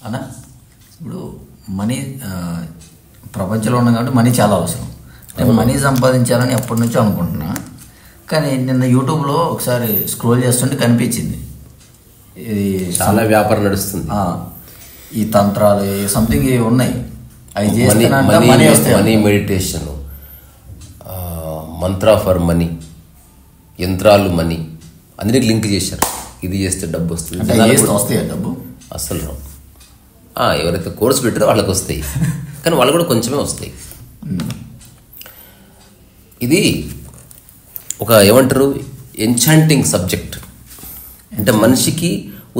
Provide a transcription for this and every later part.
అన్నా ఇప్పుడు మనీ ప్రపంచంలో ఉన్నాం కాబట్టి మనీ చాలా అవసరం. నేను మనీ సంపాదించాలని ఎప్పటి నుంచో అనుకుంటున్నా. కానీ నిన్న యూట్యూబ్లో ఒకసారి స్క్రోల్ చేస్తుంటే కనిపించింది ఇది చాలా వ్యాపారం నడుస్తుంది. ఈ తంత్రాలు సంథింగ్ ఉన్నాయి, అవి చేస్తానంటే మనీ వస్తాయి. Money meditation, Mantra for money, యంత్రాలు మనీ అన్నిటికి లింక్ చేశారు. ఇది చేస్తే డబ్బు వస్తుంది, వస్తాయి డబ్బు అసలు రావు. ఎవరైతే కోర్సు పెట్టారో వాళ్ళకి వస్తాయి, కానీ వాళ్ళు కూడా కొంచెమే వస్తాయి. ఇది ఒక ఏమంటారు ఎన్చాంటింగ్ సబ్జెక్ట్, అంటే మనిషికి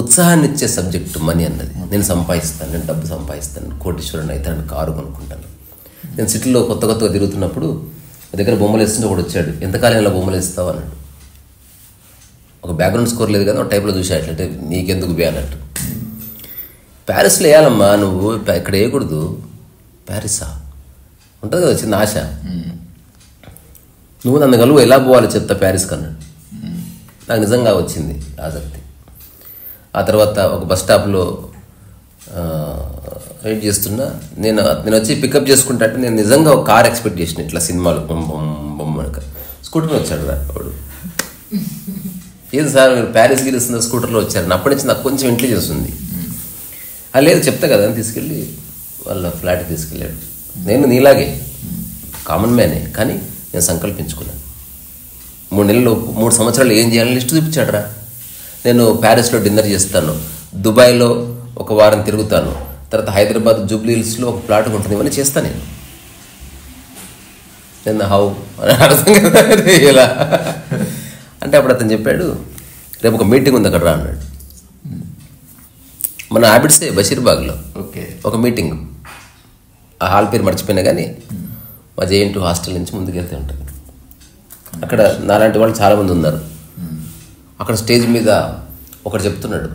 ఉత్సాహాన్ని ఇచ్చే సబ్జెక్టు మనీ అన్నది. నేను సంపాదిస్తాను, నేను డబ్బు సంపాదిస్తాను, కోటీశ్వరుని అవుతాను, కారు కొనుక్కుంటాను. నేను సిటీలో కొత్తగా తిరుగుతున్నప్పుడు దగ్గర బొమ్మలు వేస్తుంటే ఒకటి వచ్చాడు, ఎంతకాలం ఇలా బొమ్మలు వేస్తావు అన్నాడు. ఒక బ్యాక్గ్రౌండ్ స్కోర్ లేదు కదా, ఒక టైప్లో చూసా అట్లంటే నీకెందుకు బే అన్నట్టు. ప్యారిస్లో వేయాలమ్మా, నువ్వు ఇక్కడ వేయకూడదు. ప్యారిసా ఉంటుంది కదా చిన్న ఆశ, నువ్వు నన్ను కలువు ఎలా పోవాలి చెప్తా ప్యారిస్కి అన్నాడు. నాకు నిజంగా వచ్చింది ఆసక్తి. ఆ తర్వాత ఒక బస్ స్టాప్లో వెయిట్ చేస్తున్నా, నేను వచ్చి పికప్ చేసుకుంటా అంటే నేను నిజంగా ఒక కార్ ఎక్స్పెక్ట్ చేసిన, ఇట్లా సినిమాలో బొమ్మక స్కూటర్లో వచ్చాడు రా వాడు. ఏది సార్ మీరు ప్యారిస్ గెలుస్తున్న స్కూటర్లో వచ్చారు. అప్పటి నుంచి నాకు కొంచెం ఇంటెలిజెన్స్ ఉంది. లేదు చెప్తా కదా అని తీసుకెళ్ళి వాళ్ళ ఫ్లాట్కి తీసుకెళ్ళాడు. నేను నీలాగే కామన్ మ్యానే, కానీ నేను సంకల్పించుకున్నాను 3 నెలలు 3 సంవత్సరాలు ఏం చేయాలని లిస్ట్ చూపించాడు రా. నేను ప్యారిస్లో డిన్నర్ చేస్తాను, దుబాయ్లో ఒక వారం తిరుగుతాను, తర్వాత హైదరాబాద్ జూబ్లీ హిల్స్లో ఒక ప్లాట్ ఉంటుంది, ఇవన్నీ చేస్తాను నేను హౌ అని అర్థం కదా ఇలా అంటే. అప్పుడు అతను చెప్పాడు, రేపు ఒక మీటింగ్ ఉంది అక్కడ రా అన్నాడు. మన హ్యాబిట్సే బషీర్బాగ్లో ఒక మీటింగ్, ఆ హాల్ పేరు మర్చిపోయినా కానీ మా జేఎన్2 హాస్టల్ నుంచి ముందుకు వెళ్తూ ఉంటుంది. అక్కడ నాలాంటి వాళ్ళు చాలామంది ఉన్నారు. అక్కడ స్టేజ్ మీద ఒకడు చెప్తున్నాడు,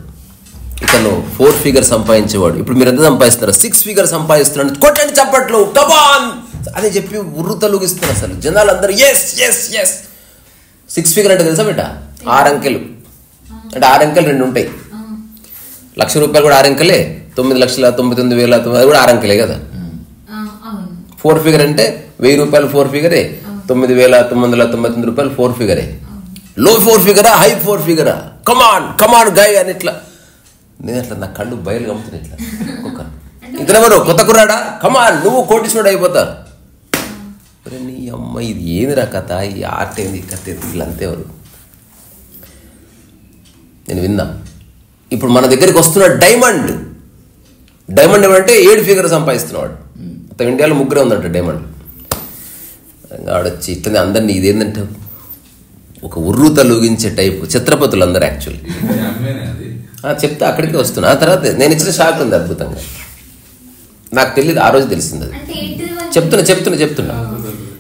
ఇతను 4 ఫిగర్ సంపాదించేవాడు, ఇప్పుడు మీరు ఎంత సంపాదిస్తున్నారు, 6 ఫిగర్ సంపాదిస్తున్నాడు, కొట్టండి చప్పట్లు కమాన్ అని చెప్పి ఉర్రు తలుగిస్తున్నారు. అసలు జనాలు అందరూ ఎస్ ఎస్ ఎస్. 6 ఫిగర్ అంటే తెలుసా బిడ్డ, 6 అంకెలు. అంటే 6 అంకెలు 2 ఉంటాయి. ₹1,00,000 కూడా 6 అంకెలే, 9,99,000 అది కూడా 6 అంకెలే కదా. 4 ఫిగర్ అంటే ₹1,000 4 ఫిగరే, ₹9,999 4 ఫిగరే. లో 4 ఫిగరా, హై 4 ఫిగరా, కమాన్ కమాన్ గై అని ఇట్లా. నేను అట్లా నా కళ్ళు బయలు గమ్ముతున్నాయి ఇట్లా. ఒక్కొక్కరు ఇతనెవరు కొత్త కుర్రాడా, కమాన్ నువ్వు కోటీశ్వరుడు అయిపోతారు. నీ అమ్మ ఇది ఏందిరా కథ, ఈ ఆర్ట్ ఏంది కథ ఏంది, వీళ్ళంతేవారు. నేను విన్నా. ఇప్పుడు మన దగ్గరికి వస్తున్న డైమండ్ ఏమంటే 7 ఫిగర్ సంపాదిస్తున్నాడు. మొత్తం ఇండియాలో 3 ఉందంట డైమండ్. ఆడొచ్చి ఇట్లనే అందరినీ ఇదేంటంటే ఒక ఉర్రు తలుగించే టైపు చిత్రపతులు అందరు యాక్చువల్లీ చెప్తే అక్కడికి వస్తున్నా. ఆ తర్వాత నేను ఇచ్చిన షాక్ ఉంది అద్భుతంగా, నాకు తెలియదు, ఆ రోజు తెలిసింది అది. చెప్తున్నా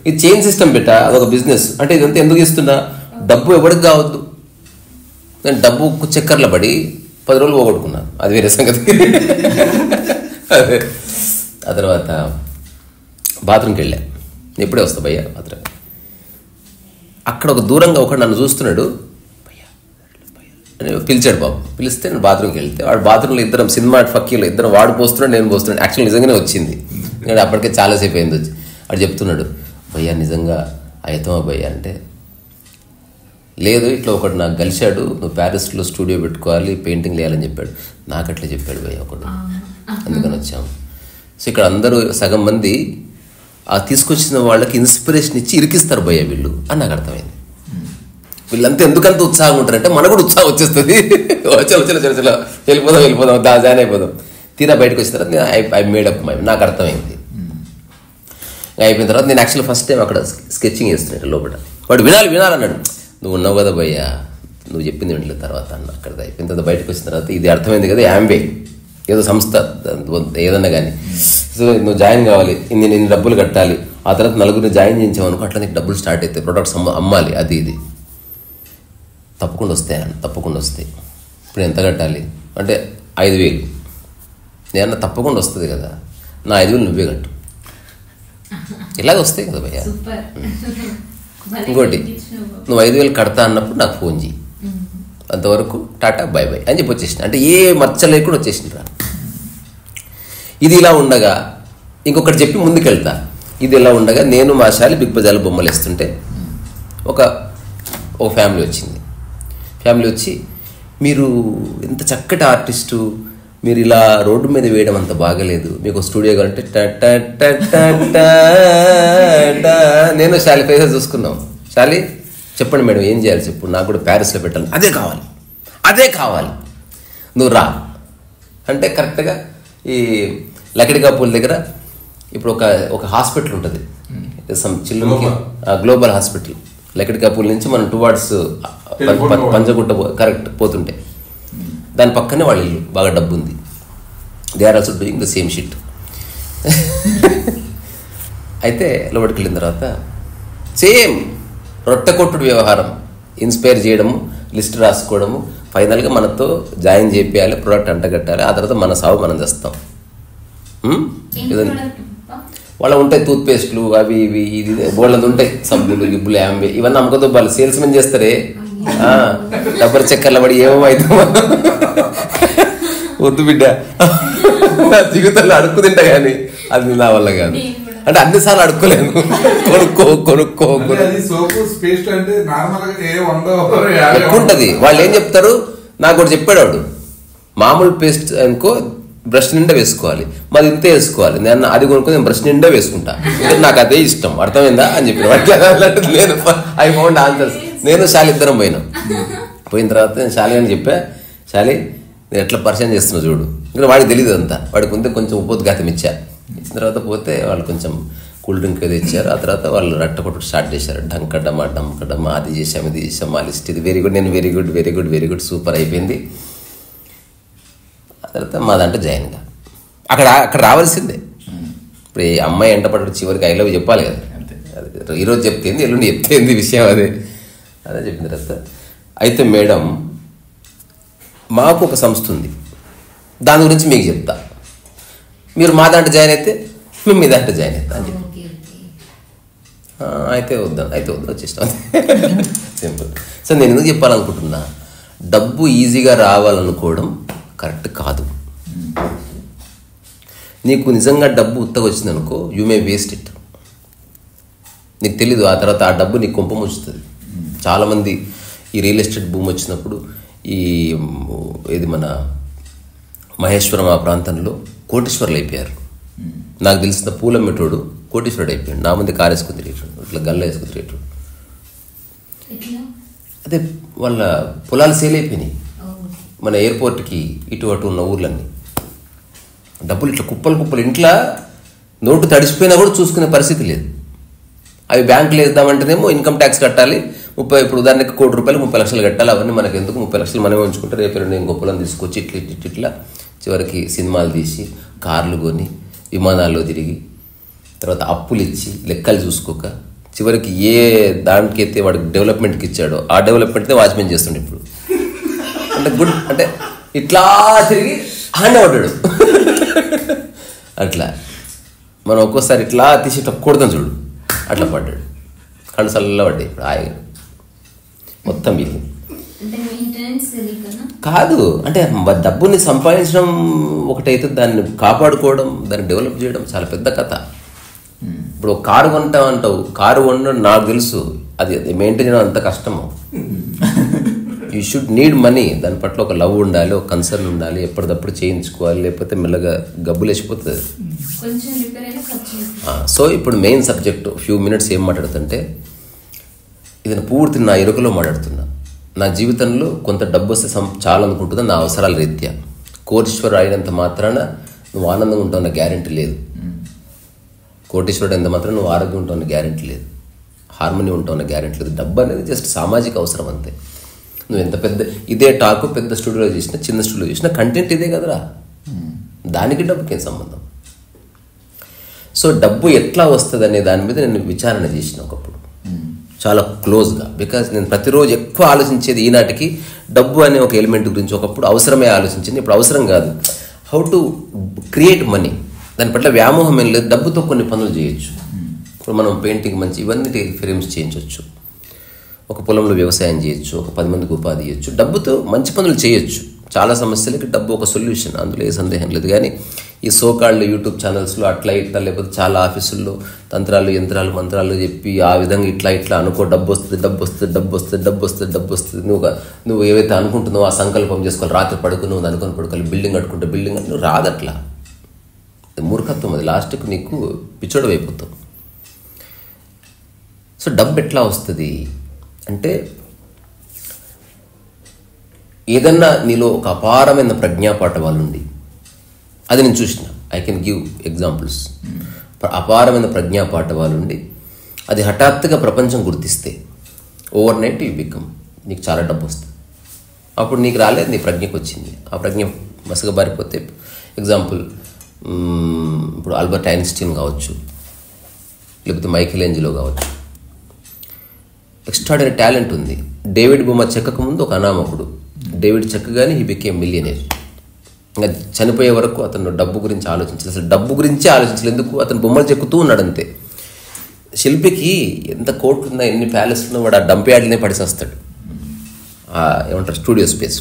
ఇది చైన్ సిస్టమ్ పెట్టా, అదొక బిజినెస్. అంటే ఇదంతా ఎందుకు ఇస్తున్నా, డబ్బు ఎవరికి కావద్దు. నేను డబ్బు చక్కర్లో పడి 10 రోజులు పోగొట్టుకున్నాను, అది వేరే సంగతి. అదే ఆ తర్వాత బాత్రూమ్కి వెళ్ళా, ఎప్పుడే వస్తా భయ్యా బాత్రూమ్. అక్కడ ఒక దూరంగా ఒకడు నన్ను చూస్తున్నాడు, అని పిలిచాడు బాబు. పిలిస్తే నేను బాత్రూమ్కి వెళ్తే వాడు బాత్రూంలో ఇద్దరం సినిమా ఫక్కీలో ఇద్దరం, వాడు పోస్తున్నాడు నేను పోస్తున్నాడు. యాక్చువల్ నిజంగానే వచ్చింది, నేను అప్పటికే చాలాసేపు అయింది వచ్చి. వాడు చెప్తున్నాడు, భయ్యా నిజంగా అవుతామా భయ్యా అంటే, లేదు ఇట్లా ఒకడు నాకు కలిశాడు, నువ్వు ప్యారిస్లో స్టూడియో పెట్టుకోవాలి, పెయింటింగ్ వేయాలని చెప్పాడు. నాకు అట్లా చెప్పాడు భయ్యా ఒకడు, అందుకని వచ్చాము. సో ఇక్కడ అందరూ సగం మంది ఆ తీసుకొచ్చిన వాళ్ళకి ఇన్స్పిరేషన్ ఇచ్చి ఇరికిస్తారు భయ్యా వీళ్ళు అని నాకు అర్థమైంది. వీళ్ళంతా ఎందుకంత ఉత్సాహంగా ఉంటారంటే మనకు కూడా ఉత్సాహం వచ్చేస్తుంది, చలో వెళ్ళిపోదాం జాయిన్ అయిపోదాం. తీరా బయటకు వచ్చిన తర్వాత ఐ మేడప్ నాకు అర్థమైంది. అయిపోయిన తర్వాత నేను యాక్చువల్లీ ఫస్ట్ టైం అక్కడ స్కెచింగ్ వేస్తున్నాడు లోపల. వాడు వినాలి అన్నాడు. నువ్వు ఉన్నావు కదా భయ్యా, నువ్వు చెప్పింది వింటలేదు తర్వాత అన్న. అక్కడ అయిపోయిన తర్వాత బయటకు వచ్చిన తర్వాత ఇది అర్థమైంది కదా, యాంబే ఏదో సంస్థ ఏదన్నా కానీ, సో నువ్వు జాయిన్ కావాలి, నేను డబ్బులు కట్టాలి, ఆ తర్వాత 4 జాయిన్ చేయించామనుకో, అట్లా నీకు డబ్బులు స్టార్ట్ అవుతాయి, ప్రొడక్ట్స్ అమ్మాలి, అది ఇది తప్పకుండా వస్తాయి. ఇప్పుడు ఎంత కట్టాలి అంటే 5,000. నేనన్నా తప్పకుండా వస్తుంది కదా, నా 5,000 నువ్వే కట్టు, ఇలాగ వస్తాయి కదా భయ్యా. ఇంకోటి, నువ్వు 5,000 కడతా అన్నప్పుడు నాకు ఫోన్ చేయి, అంతవరకు టాటా బై బై అని చెప్పి వచ్చేసిన. అంటే ఏ మచ్చ లేకుండా వచ్చేసిండ్రా. ఇది ఇలా ఉండగా ఇంకొకటి చెప్పి ముందుకెళ్తా. ఇది ఇలా ఉండగా నేను మా శాలి బిగ్ బజార్లో బొమ్మలు వేస్తుంటే ఒక ఫ్యామిలీ వచ్చింది. ఫ్యామిలీ వచ్చి, మీరు ఇంత చక్కటి ఆర్టిస్టు, మీరు ఇలా రోడ్డు మీద వేయడం అంత బాగలేదు, మీకు స్టూడియో కావాలంటే నేను శాలి ఫేసెస్ చూసుకున్నాం. శాలి చెప్పండి మేడం ఏం చేయాలి చెప్పు, నాకు కూడా ప్యారిస్లో పెట్టాలి, అదే కావాలి నువ్వు రా అంటే కరెక్ట్గా ఈ లకిడికా పూల్ దగ్గర ఇప్పుడు ఒక హాస్పిటల్ ఉంటుంది, చిల్డ్రన్కి గ్లోబల్ హాస్పిటల్. లకిడికా పూల్ నుంచి మనం టువార్డ్స్ పంజగుట్ట కరెక్ట్ పోతుంటే దాని పక్కనే వాళ్ళ ఇల్లు, బాగా డబ్బు ఉంది. They are also doing the same shit. అయితే లోపలికి వెళ్ళిన తర్వాత సేమ్ రొట్టె కొట్టుడు వ్యవహారం, ఇన్స్పైర్ చేయడము, లిస్ట్ రాసుకోవడము, ఫైనల్గా మనతో జాయిన్ చేయాలి, ప్రోడక్ట్ అంటగట్టాలి, ఆ తర్వాత మన సాగు మనం తెస్తాం. వాళ్ళ ఉంటాయి టూత్ పేస్ట్లు అవి ఇవి ఇది బోళ్ళది ఉంటాయి, సబ్బులు గిబ్బులు యాంబే ఇవన్నీ అమ్మకతో వాళ్ళు సేల్స్ మెన్ చేస్తారే, డబ్బర్ చక్కర్ల పడి ఏమవుతాం. వద్దు బిడ్డ, జీవితంలో అడుక్కు తింటా కానీ అది నా వల్ల కాదు. అంటే అన్నిసార్లు అడుక్కోలేను, కొనుక్కో ఎక్కువ ఉంటుంది. వాళ్ళు ఏం చెప్తారు, నాకు కూడా చెప్పాడు వాడు, మామూలు పేస్ట్ అనుకో బ్రష్ నిండా వేసుకోవాలి, మాది ఇంతే వేసుకోవాలి, నేను అది కొనుక్కో నేను బ్రష్ నిండా వేసుకుంటా, నాకు అదే ఇష్టం, అర్థమైందా అని చెప్పిన వాటికి. నేను ఐ ఫౌండ్ ఆన్సర్స్. నేను శాలి ఇద్దరం పోయిన తర్వాత నేను శాలి అని చెప్పా, శాలి నేను ఎట్లా పరిచయం చేస్తున్నా చూడు, ఇంకా వాడికి తెలియదు అంతా, వాడికి ఉంటే కొంచెం ఉపోద్ఘాతం ఇచ్చిన తర్వాత పోతే వాళ్ళు కొంచెం కూల్ డ్రింక్ ఏదో ఇచ్చారు. ఆ తర్వాత వాళ్ళు రట్టపట్టు స్టార్ట్ చేశారు, డంకడమా అది చేసాం ఇది చేసాం, మా లిస్ట్ ఇది వెరీ గుడ్, నేను వెరీ గుడ్ సూపర్ అయిపోయింది. ఆ తర్వాత మా దాంట్లో జాయిన్గా అక్కడ రావాల్సిందే. ఇప్పుడు ఈ అమ్మాయి ఎంట పట్టు చివరికి ఐ లవ్ చెప్పాలి కదా, ఈరోజు చెప్తేంది ఎల్లుండి చెప్తేంది విషయం అదే చెప్పిన తర్వాత, అయితే మేడం మాకు ఒక సంస్థ ఉంది, దాని గురించి మీకు చెప్తా, మీరు మా దాంట్లో జాయిన్ అయితే మేము మీ దాంట్లో జాయిన్ అవుతా అని చెప్పి. అయితే వద్దు వచ్చేస్తాం, సింపుల్. సో నేను ఎందుకు చెప్పాలనుకుంటున్నా, డబ్బు ఈజీగా రావాలనుకోవడం కరెక్ట్ కాదు. నీకు నిజంగా డబ్బు ఉత్తగా వచ్చిందనుకో, యూ మే వేస్ట్ ఇట్, నీకు తెలీదు. ఆ తర్వాత ఆ డబ్బు నీకు కొంప ముంచుతుంది. చాలామంది ఈ రియల్ ఎస్టేట్ భూమి వచ్చినప్పుడు ఇది మన మహేశ్వరం ఆ ప్రాంతంలో కోటీశ్వరులు అయిపోయారు. నాకు తెలిసిన పూలమ్మెటోడు కోటీశ్వరుడు అయిపోయాడు, నా మంది కారు వేసుకుని తిరిగేటాడు, ఇట్లా గల్ల వేసుకుని తిరిగేటాడు. అదే వాళ్ళ పొలాలు సేల్ అయిపోయినాయి, మన ఎయిర్పోర్ట్కి ఇటు అటు ఉన్న ఊర్లన్నీ డబ్బులు ఇట్లా కుప్పలు ఇంట్లో నోటు తడిసిపోయినా కూడా చూసుకునే పరిస్థితి లేదు. అవి బ్యాంకులు వేద్దామంటేనేమో ఇన్కమ్ ట్యాక్స్ కట్టాలి, ఇప్పుడు ఉదాహరణకి ₹1,00,000 30 లక్షలు కట్టాలి. అవన్నీ మనకి ఎందుకు, 30 లక్షలు మనమే ఉంచుకుంటే రేపు నేను గొప్పలను తీసుకొచ్చి ఇట్లా చివరికి సినిమాలు తీసి కార్లు కొని విమానాల్లో తిరిగి తర్వాత అప్పులు ఇచ్చి లెక్కలు చూసుకోక చివరికి ఏ దానికి అయితే వాడికి డెవలప్మెంట్కి ఇచ్చాడో ఆ డెవలప్మెంట్నే వాచ్మెన్ చేస్తుండే ఇప్పుడు. అంటే గుడ్ అంటే ఇట్లా తిరిగి ఆనే పడ్డాడు. అట్లా మనం ఒక్కోసారి ఇట్లా తీసి ఇట్లా కొడతాం చూడు, అట్లా పడ్డాడు, కణసల్లా పడ్డాయి. ఇప్పుడు ఆయన మొత్తం మిగిలింది కాదు. అంటే డబ్బుని సంపాదించడం ఒకటైతే దాన్ని కాపాడుకోవడం, దాన్ని డెవలప్ చేయడం చాలా పెద్ద కథ. ఇప్పుడు ఒక కారు అంటావు, కారు కొనడం నాకు తెలుసు, అది మెయింటైన్ చేయడం అంత కష్టము. యూ షుడ్ నీడ్ మనీ, దాని పట్ల ఒక లవ్ ఉండాలి, ఒక కన్సర్న్ ఉండాలి, ఎప్పటికప్పుడు చేయించుకోవాలి, లేకపోతే మెల్లగా గబ్బులు వేసిపోతుంది. సో ఇప్పుడు మెయిన్ సబ్జెక్టు ఫ్యూ మినిట్స్ ఏం మాట్లాడుతుంటే, ఇది పూర్తి నా ఎరుకలో మాట్లాడుతున్నా. నా జీవితంలో కొంత డబ్బు వస్తే చాలా అనుకుంటున్నా, నా అవసరాల రీత్యా. కోటీశ్వరుడు అయినంత మాత్రాన నువ్వు ఆనందంగా ఉంటావన్న గ్యారెంటీ లేదు, కోటీశ్వరుడు అయినంత మాత్రాన నువ్వు ఆరోగ్యం ఉంటావన్న గ్యారెంటీ లేదు, హార్మోని ఉంటావన్న గ్యారెంటీ లేదు. డబ్బు అనేది జస్ట్ సామాజిక అవసరం అంతే. నువ్వు ఎంత పెద్ద ఇదే టాకు పెద్ద స్టూడియోలో చేసినా చిన్న స్టూడియోలో చేసినా కంటెంట్ ఇదే కదరా, దానికి డబ్బుకేం సంబంధం. సో డబ్బు ఎట్లా వస్తుంది అనే దాని మీద నేను విచారణ చేసిన ఒకప్పుడు చాలా క్లోజ్గా. బికాజ్ నేను ప్రతిరోజు ఎక్కువ ఆలోచించేది ఈనాటికి డబ్బు అనే ఒక ఎలిమెంట్ గురించి. ఒకప్పుడు అవసరమే ఆలోచించింది, ఇప్పుడు అవసరం కాదు. హౌ టు క్రియేట్ మనీ, దాని పట్ల వ్యామోహం ఏం లేదు. డబ్బుతో కొన్ని పనులు చేయొచ్చు. ఇప్పుడు మనం పెయింటింగ్ మంచి ఇవన్నీ ఫ్రేమ్స్ చేయించవచ్చు, ఒక పొలంలో వ్యవసాయం చేయొచ్చు, ఒక 10 మందికి ఉపాధి చేయొచ్చు, డబ్బుతో మంచి పనులు చేయొచ్చు. చాలా సమస్యలకి డబ్బు ఒక సొల్యూషన్, అందులో ఏ సందేహం లేదు. కానీ ఈ సోకాళ్ళు యూట్యూబ్ ఛానల్స్లో అట్లా ఇట్లా, లేకపోతే చాలా ఆఫీసుల్లో తంత్రాలు యంత్రాలు మంత్రాలు చెప్పి ఆ విధంగా ఇట్లా అనుకో, డబ్బు వస్తుంది, నువ్వు ఏవైతే అనుకుంటున్నావో ఆ సంకల్పం చేసుకోవాలి, రాత్రి పడుకుని నువ్వు అనుకుని పడుకోవాలి, బిల్డింగ్ కట్టుకుంటే బిల్డింగ్ నువ్వు రాదట్లా. మూర్ఖత్వం అది, లాస్ట్కి నీకు పిచ్చోడు అయిపోతావు. సో డబ్బు ఎట్లా వస్తుంది అంటే, ఏదన్నా నీలో ఒక అపారమైన ప్రజ్ఞాపాఠవాలు ఉంది, అది నేను చూసిన. I can give examples. అపారమైన ప్రజ్ఞాపాఠవాలు ఉండి అది హఠాత్తుగా ప్రపంచం గుర్తిస్తే ఓవర్ నైట్ యూ బికమ్, నీకు చాలా డబ్బు వస్తుంది. అప్పుడు నీకు రాలేదు, నీ ప్రజ్ఞకు వచ్చింది. ఆ ప్రజ్ఞ మసగబారిపోతే, ఎగ్జాంపుల్ ఇప్పుడు ఆల్బర్ట్ ఐన్స్టీన్ కావచ్చు, లేకపోతే మైకేల్ ఏంజెలో కావచ్చు, ఎక్స్ట్రాడనరీ టాలెంట్ ఉంది. డేవిడ్ బొమ్మ చెక్కక ముందు ఒక అనామకుడు, డేవిడ్ చెక్కగానే హీ బికేమ్ మిలియనీర్. ఇంకా చనిపోయే వరకు అతను డబ్బు గురించి ఆలోచించలేదు, అసలు డబ్బు గురించే ఆలోచించలేదు. ఎందుకు? అతను బొమ్మలు చెక్కుతూ ఉన్నాడు అంతే. శిల్పికి ఎంత కోట్లు ఉన్నా, ఎన్ని ప్యాలెస్ ఉన్నా, వాడు ఆ డంప్ యార్డ్లనే పడిసేస్తాడు. ఏమంటారు, స్టూడియో స్పేస్.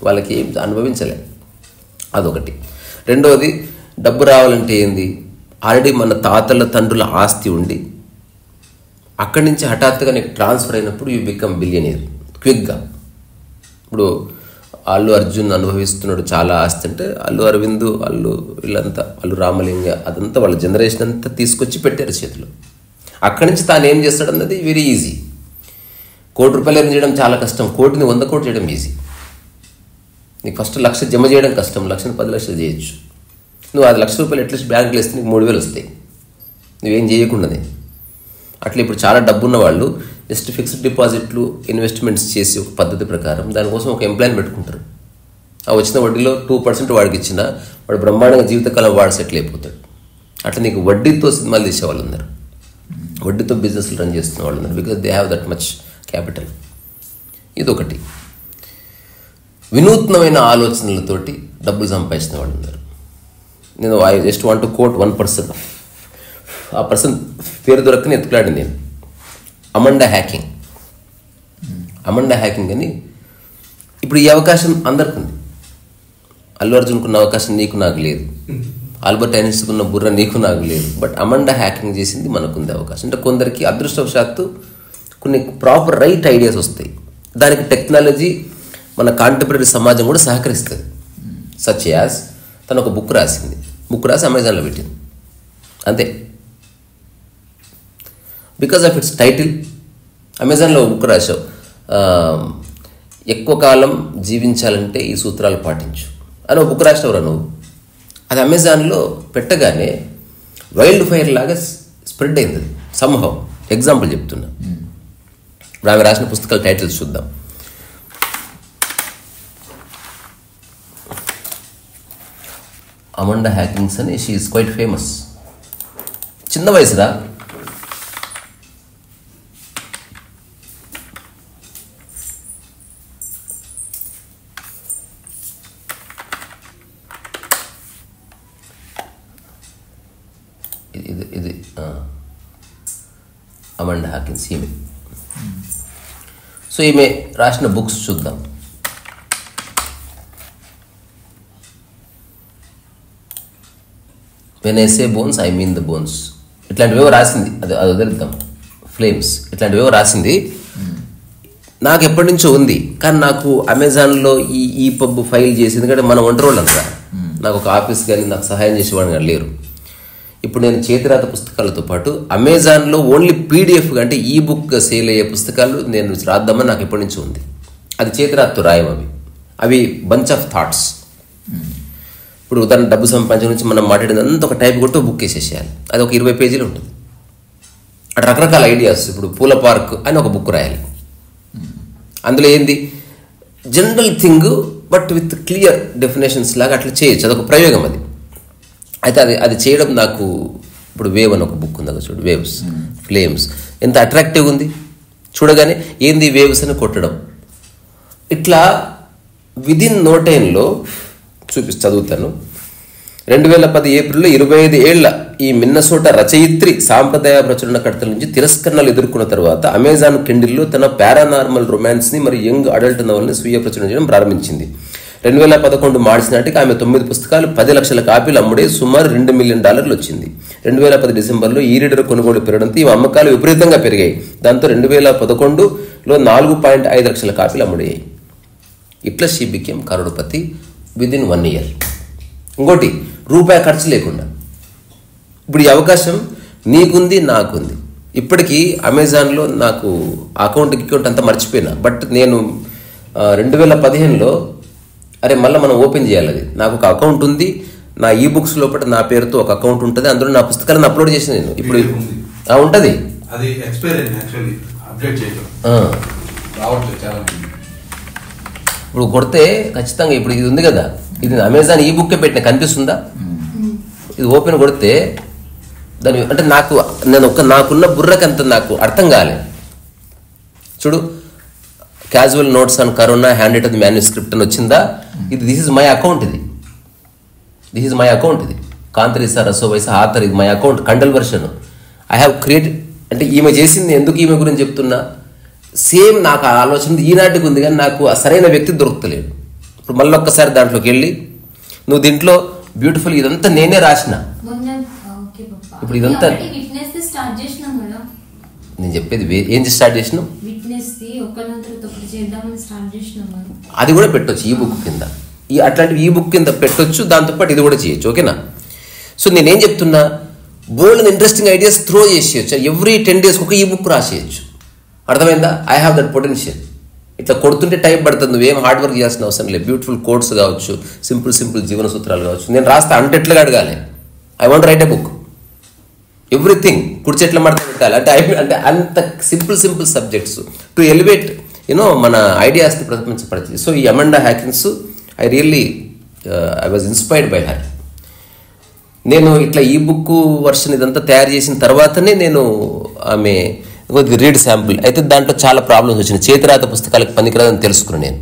వాళ్ళకి ఏం అనుభవించలే. అదొకటి. రెండవది, డబ్బు రావాలంటే ఏంది, ఆల్రెడీ మన తాతల తండ్రుల ఆస్తి ఉండి అక్కడి నుంచి హఠాత్తుగా నీకు ట్రాన్స్ఫర్ అయినప్పుడు యూ బికమ్ బిలియనీర్ క్విక్గా. ఇప్పుడు అల్లు అర్జున్ అనుభవిస్తున్నాడు చాలా ఆస్తి అంటే, అల్లు అరవింద్, వీళ్ళంతా, అల్లు రామలింగ, అదంతా వాళ్ళ జనరేషన్ అంతా తీసుకొచ్చి పెట్టారు చేతిలో. అక్కడి నుంచి తాను ఏం చేస్తాడన్నది వెరీ ఈజీ. ₹1,00,00,000 ఎర్న్ చేయడం చాలా కష్టం, 1,00,00,000 కోట్లు చేయడం ఈజీ. నీకు ఫస్ట్ 1,00,000 జమ చేయడం కష్టం, 1,00,000 10 లక్షలు చేయొచ్చు. నువ్వు అది ₹1,00,000 అట్లీస్ట్ బ్యాంకులో వేస్తే నీకు 3,000 వస్తాయి, నువ్వేం చేయకుండానే. అట్లా ఇప్పుడు చాలా డబ్బున్న వాళ్ళు జస్ట్ ఫిక్స్డ్ డిపాజిట్లు, ఇన్వెస్ట్మెంట్స్ చేసి ఒక పద్ధతి ప్రకారం దానికోసం ఒక ఎంప్లాయ్ని పెట్టుకుంటారు. ఆ వచ్చిన వడ్డీలో 2% వాడికి ఇచ్చినా వాడు బ్రహ్మాండంగా జీవితకాలం వాడు సెటిల్ అయిపోతాడు. అట్లా నీకు వడ్డీతో సినిమాలు తీసేవాళ్ళు ఉన్నారు, వడ్డీతో బిజినెస్లు రన్ చేస్తున్న వాళ్ళు ఉన్నారు, because they have that much capital. ఇదొకటి. వినూత్నమైన ఆలోచనలతోటి డబ్బులు సంపాదించిన వాళ్ళు ఉన్నారు. నేను I just want to quote 1%. ఆ పర్సన్ పేరు దొరకని ఎత్తుకులాడి నేను. అమండా హ్యాకింగ్ అని. ఇప్పుడు ఈ అవకాశం అందరికి ఉంది. అల్లు అర్జున్కున్న అవకాశం నీకు నాకు లేదు, ఆల్బర్ట్ ఐన్స్టీన్కున్న బుర్ర నీకు నాకు లేదు. బట్ అమండా హ్యాకింగ్ చేసింది మనకుంది అవకాశం. అంటే కొందరికి అదృష్టవశాత్తు కొన్ని ప్రాపర్ రైట్ ఐడియాస్ వస్తాయి. దానికి టెక్నాలజీ, మన కాంటెంపరీ సమాజం కూడా సహకరిస్తుంది. సచ్ యాజ్ తను ఒక బుక్ రాసింది, బుక్ రాసి అమెజాన్లో పెట్టింది అంతే. Because of it's title. అమెజాన్లో బుక్ రాశావు, ఎక్కువ కాలం జీవించాలంటే ఈ సూత్రాలు పాటించు అని ఒక బుక్ రాసినవరా నువ్వు. అది అమెజాన్లో పెట్టగానే వైల్డ్ ఫైర్ లాగా స్ప్రెడ్ అయింది అది సంహౌ. ఎగ్జాంపుల్ చెప్తున్నా. ఇప్పుడు ఆమె రాసిన పుస్తకాల టైటిల్స్ చూద్దాం. అమండా హ్యాకింగ్స్ అని, షీ ఈజ్ క్వైట్ ఫేమస్. చిన్న వయసురా. ఇది అమండా హ్యాకిన్స్ ఈమె. సో ఈమె రాసిన బుక్స్ చూద్దాం. When I say bones I mean the bones, ఇట్లాంటివేవో రాసింది. అది వదిలిద్దాం. ఫ్లేమ్స్, ఇట్లాంటివేవో రాసింది. నాకు ఎప్పటి నుంచో ఉంది, కానీ నాకు అమెజాన్లో ఈ పబ్ ఫైల్ చేసి, ఎందుకంటే మనం ఒంటరి వాళ్ళు అంతా, నాకు ఒక ఆఫీస్ కానీ నాకు సహాయం చేసేవాడు కానీ లేరు. ఇప్పుడు నేను చేతిరాత పుస్తకాలతో పాటు అమెజాన్లో ఓన్లీ పీడిఎఫ్ అంటే ఈ బుక్ సేల్ అయ్యే పుస్తకాలు నేను రాద్దామని నాకు ఎప్పటి నుంచో ఉంది. అది చేతిరాతతో రాయం. అవి బంచ్ ఆఫ్ థాట్స్. ఇప్పుడు ఉదాహరణ డబ్బు సంపాదించడం నుంచి మనం మాట్లాడినంత ఒక టైప్ కొట్టి బుక్ వేసేసేయాలి. అది ఒక 20 పేజీలు ఉంటుంది. అటు రకరకాల ఐడియాస్. ఇప్పుడు పూల పార్క్ అని ఒక బుక్ రాయాలి. అందులో ఏంది general thing but with clear definitions లాగా అట్లా చేయొచ్చు. అదొక ప్రయోగం అది. అయితే అది చేయడం నాకు ఇప్పుడు వేవ్ అని ఒక బుక్ ఉంది కదా చూడు, వేవ్స్, ఫ్లేమ్స్, ఎంత అట్రాక్టివ్గా ఉంది చూడగానే. ఏంది వేవ్స్ అని కొట్టడం. ఇట్లా విదిన్ నో టైంలో చదువుతాను. 2010 ఏప్రిల్లో 25 ఏళ్ల ఈ మిన్నసోటా రచయిత్రి సాంప్రదాయ ప్రచురణకర్తల నుంచి తిరస్కరణలు ఎదుర్కొన్న తర్వాత అమెజాన్ కిండిల్లో తన పారానార్మల్ రొమాన్స్ని మరియు యంగ్ అడల్ట్ నవల్ని స్వీయ ప్రచురణ చేయడం ప్రారంభించింది. 2011 మార్చి నాటికి ఆమె 9 పుస్తకాలు 10 లక్షల కాపీలు అమ్ముడే సుమారు $2 మిలియన్ వచ్చింది. 2010 డిసెంబర్లో ఈ రీడర్ కొనుగోలు పెరగడంతో ఈ అమ్మకాలు విపరీతంగా పెరిగాయి. దాంతో 2011లో 4.5 లక్షల కాపీలు అమ్ముడయ్యాయి. ఇట్లా she became crorepati within 1 year. ఇంకోటి రూపాయి ఖర్చు లేకుండా. ఇప్పుడు ఈ అవకాశం నీకుంది, నాకుంది. ఇప్పటికీ అమెజాన్లో నాకు అకౌంట్ అంతా మర్చిపోయినా. బట్ నేను 2015లో అరే మళ్ళీ మనం ఓపెన్ చేయాలి. అది నాకు ఒక అకౌంట్ ఉంది. నా ఈ బుక్స్ లోపల నా పేరుతో ఒక అకౌంట్ ఉంటుంది. అందులో నా పుస్తకాలను అప్లోడ్ చేసిన నేను ఇప్పుడు ఉంటుంది. అది ఎక్స్పైర్ అయింది యాక్చువల్లీ, అప్డేట్ చేయడం రావట్లేదు చాలా. ఇప్పుడు కొడితే ఖచ్చితంగా ఇప్పుడు ఇది ఉంది కదా, ఇది అమెజాన్ ఈ బుక్కే పెట్టిన కనిపిస్తుందా? ఇది ఓపెన్ కొడితే దాని అంటే నాకున్న బుర్రకి అంత నాకు అర్థం కాలే. చూడు, casual notes on corona hand written manuscript అని వచ్చిందా? This is my account. ఇది కాంతరీసా రసోవైసా ఆథర్, ఇది my account Kindle version. I have created. అంటే ఈమె చేసింది ఎందుకు ఈమె గురించి చెప్తున్నా, సేమ్ నాకు ఆ ఆలోచన ఈనాటికి ఉంది, కానీ నాకు సరైన వ్యక్తి దొరుకుతలేడు. ఇప్పుడు మళ్ళీ ఒక్కసారి దాంట్లోకి వెళ్ళి నువ్వు దీంట్లో బ్యూటిఫుల్ ఇదంతా నేనే రాసిన. ఇప్పుడు ఇదంతా నేను చెప్పేది ఏంటి స్టార్ట్ చేసినావు, అది కూడా పెట్టొచ్చు ఈ బుక్ కింద. అట్లాంటివి ఈ బుక్ కింద పెట్టొచ్చు, దాంతోపాటు ఇది కూడా చేయొచ్చు. ఓకేనా? సో నేనేం చెప్తున్నా, బోల్డ్ ఇంట్రెస్టింగ్ ఐడియాస్ త్రో చేసేయచ్చు. ఎవ్రీ 10 days ఒక ఈ బుక్ రాసేయచ్చు. అర్థమైందా? I have that potential. ఇట్లా కొడుతుంటే టైం పడుతుంది, నువ్వేం హార్డ్ వర్క్ చేయాల్సిన అవసరం లేదు. బ్యూటిఫుల్ కోట్స్ కావచ్చు, సింపుల్ జీవన సూత్రాలు కావచ్చు. నేను రాస్తే అంటెట్లుగా అడగాలి. I want right a book, everything కుడి చెట్ల మడత పెట్టాలి. అంటే అంత సింపుల్ సబ్జెక్ట్స్ టు ఎలివేట్ మన ఐడియాస్ని ప్రతిపించబడుతుంది. సో ఈ Amanda Hawkins I was inspired by her. నేను ఇట్లా ఈ బుక్ వర్షన్ ఇదంతా తయారు చేసిన తర్వాతనే నేను ఆమె రీడ్ శాంపుల్ అయితే దాంట్లో చాలా ప్రాబ్లమ్స్ వచ్చినాయి. చేతిరాత పుస్తకాలకు పనికిరాదని తెలుసుకున్నాను నేను.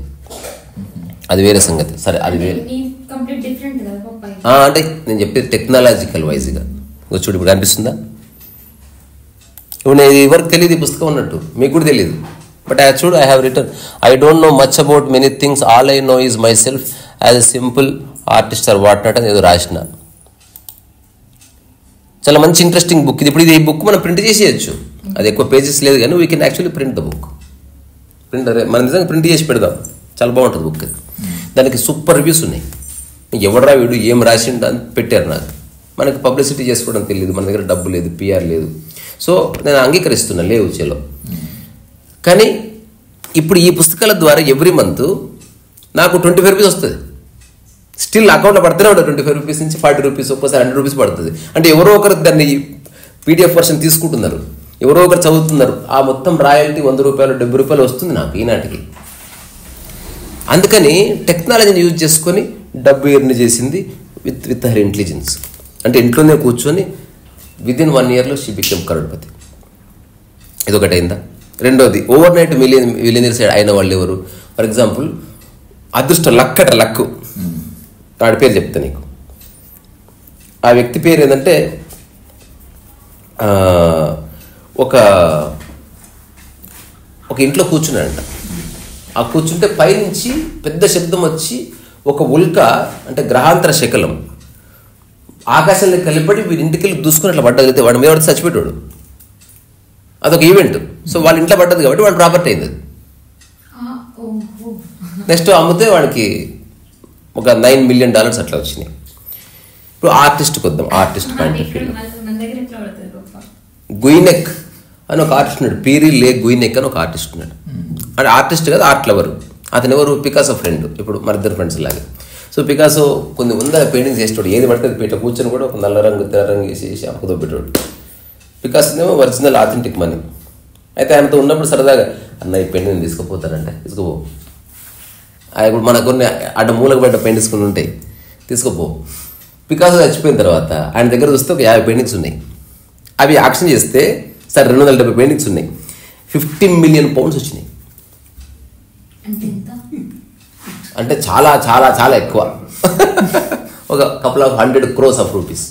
అది వేరే సంగతి. సరే, అది వేరే. అంటే నేను చెప్పేది టెక్నాలజికల్ వైజ్గా. చూడు, ఇప్పుడు అనిపిస్తుందా? ఇప్పుడు నేను ఎవరికి తెలియదు ఈ పుస్తకం ఉన్నట్టు, మీకు కూడా తెలియదు. బట్ చూడు, I have return, I don't know much about many things, all I know is myself as a simple artist or what not అని ఏదో రాసిన. చాలా మంచి ఇంట్రెస్టింగ్ బుక్ ఇది. ఇప్పుడు ఈ బుక్ మనం ప్రింట్ చేసేయచ్చు. అది ఎక్కువ పేజెస్ లేదు, కానీ we can actually print the book. మనం నిజంగా ప్రింట్ చేసి పెడదాం, చాలా బాగుంటుంది బుక్. దానికి సూపర్ రివ్యూస్ ఉన్నాయి. ఎవడరా వీడు ఏం రాసిండు అని పెట్టారు. నాకు మనకి పబ్లిసిటీ చేసుకోవడం తెలియదు, మన దగ్గర డబ్బు లేదు, పిఆర్ లేదు. సో నేను అంగీకరిస్తున్నా, లేవు చేలో. కానీ ఇప్పుడు ఈ పుస్తకాల ద్వారా ఎవ్రీ మంత్ నాకు 25 రూపీస్ వస్తుంది. స్టిల్ అకౌంట్లో పడుతూనే ఉంటుంది. 25 రూపీస్ నుంచి 40 రూపీస్, ఒక్కోసారి 100 రూపీస్ పడుతుంది. అంటే ఎవరో ఒకరు దాన్ని పీడిఎఫ్ వర్షన్ తీసుకుంటున్నారు, ఎవరో ఒకరు చదువుతున్నారు. ఆ మొత్తం రాయల్టీ 100 రూపాయలు 70 రూపాయలు వస్తుంది నాకు ఈనాటికి. అందుకని టెక్నాలజీని యూజ్ చేసుకొని డబ్బు ఎర్న్ చేసింది విత్ హర్ ఇంటెలిజెన్స్. అంటే ఇంట్లోనే కూర్చొని విదిన్ 1 yearలో షీ బికేమ్ కరోడ్పతి. ఇదొకటి అయిందా? రెండోది, ఓవర్ నైట్ మిలియనీర్స్ అయిన వాళ్ళు ఎవరు? ఫర్ ఎగ్జాంపుల్, అదృష్టం, లక్కు, వాడి పేరు చెప్తా నీకు. ఆ వ్యక్తి పేరు ఏంటంటే, ఒక ఇంట్లో కూర్చున్నాడంట. ఆ కూర్చుంటే పైనుంచి పెద్ద శబ్దం వచ్చి ఒక ఉల్క, అంటే గ్రహాంతర శకలం, ఆకాశంలో కలిపడి వీడి ఇంటికి వెళ్ళి దూసుకుని అట్లా పడ్డది. వాడి మీద పడితే చచ్చిపెట్టాడు. అదొక ఈవెంట్. సో వాళ్ళ ఇంట్లో పడ్డది కాబట్టి వాడి ప్రాపర్టీ అయింది. నెక్స్ట్ అమ్మితే వాడికి ఒక $9 million అట్లా వచ్చినాయి. ఇప్పుడు ఆర్టిస్ట్కి వద్దాం. ఆర్టిస్ట్ పాయింట్ ఆఫ్ వ్యూ, గుయినెక్ అని ఒక ఆర్టిస్ట్ ఉన్నాడు. పీరీ లే గుయినెక్ అని ఒక ఆర్టిస్ట్ ఉన్నాడు. అంటే ఆర్టిస్ట్ కదా, ఆర్ట్ లవర్. అతను ఎవరు? Picasso friend. ఇప్పుడు మన ఇద్దరు ఫ్రెండ్స్ లాగే. సో పికాసో కొన్ని వందల పెయింటింగ్స్ చేసేవాడు. ఏది పడితే పీట కూర్చొని కూడా ఒక నల్ల రంగు, తెల్ల రంగు వేసేసి అప్పుతో పెట్టాడు. పికాసోనేమో ఒరిజినల్ ఆథెంటిక్ మనీ. అయితే ఆయనతో ఉన్నప్పుడు సరదాగా, అన్న ఈ పెయింటింగ్ తీసుకుపోతారంటే తీసుకోపో. ఇప్పుడు మనకు కొన్ని అడ్డ మూలకు పడ్డ పెయింటింగ్స్ కొన్ని ఉంటాయి, తీసుకోపో. పికాసో చచ్చిపోయిన తర్వాత ఆయన దగ్గర చూస్తే ఒక 50 పెయింటింగ్స్ ఉన్నాయి. అవి యాక్షన్ చేస్తే సరే 270 పెయింటింగ్స్ ఉన్నాయి. 15 million pounds వచ్చినాయి. అంటే చాలా చాలా చాలా ఎక్కువ. ఒక couple of 100 crores of rupees.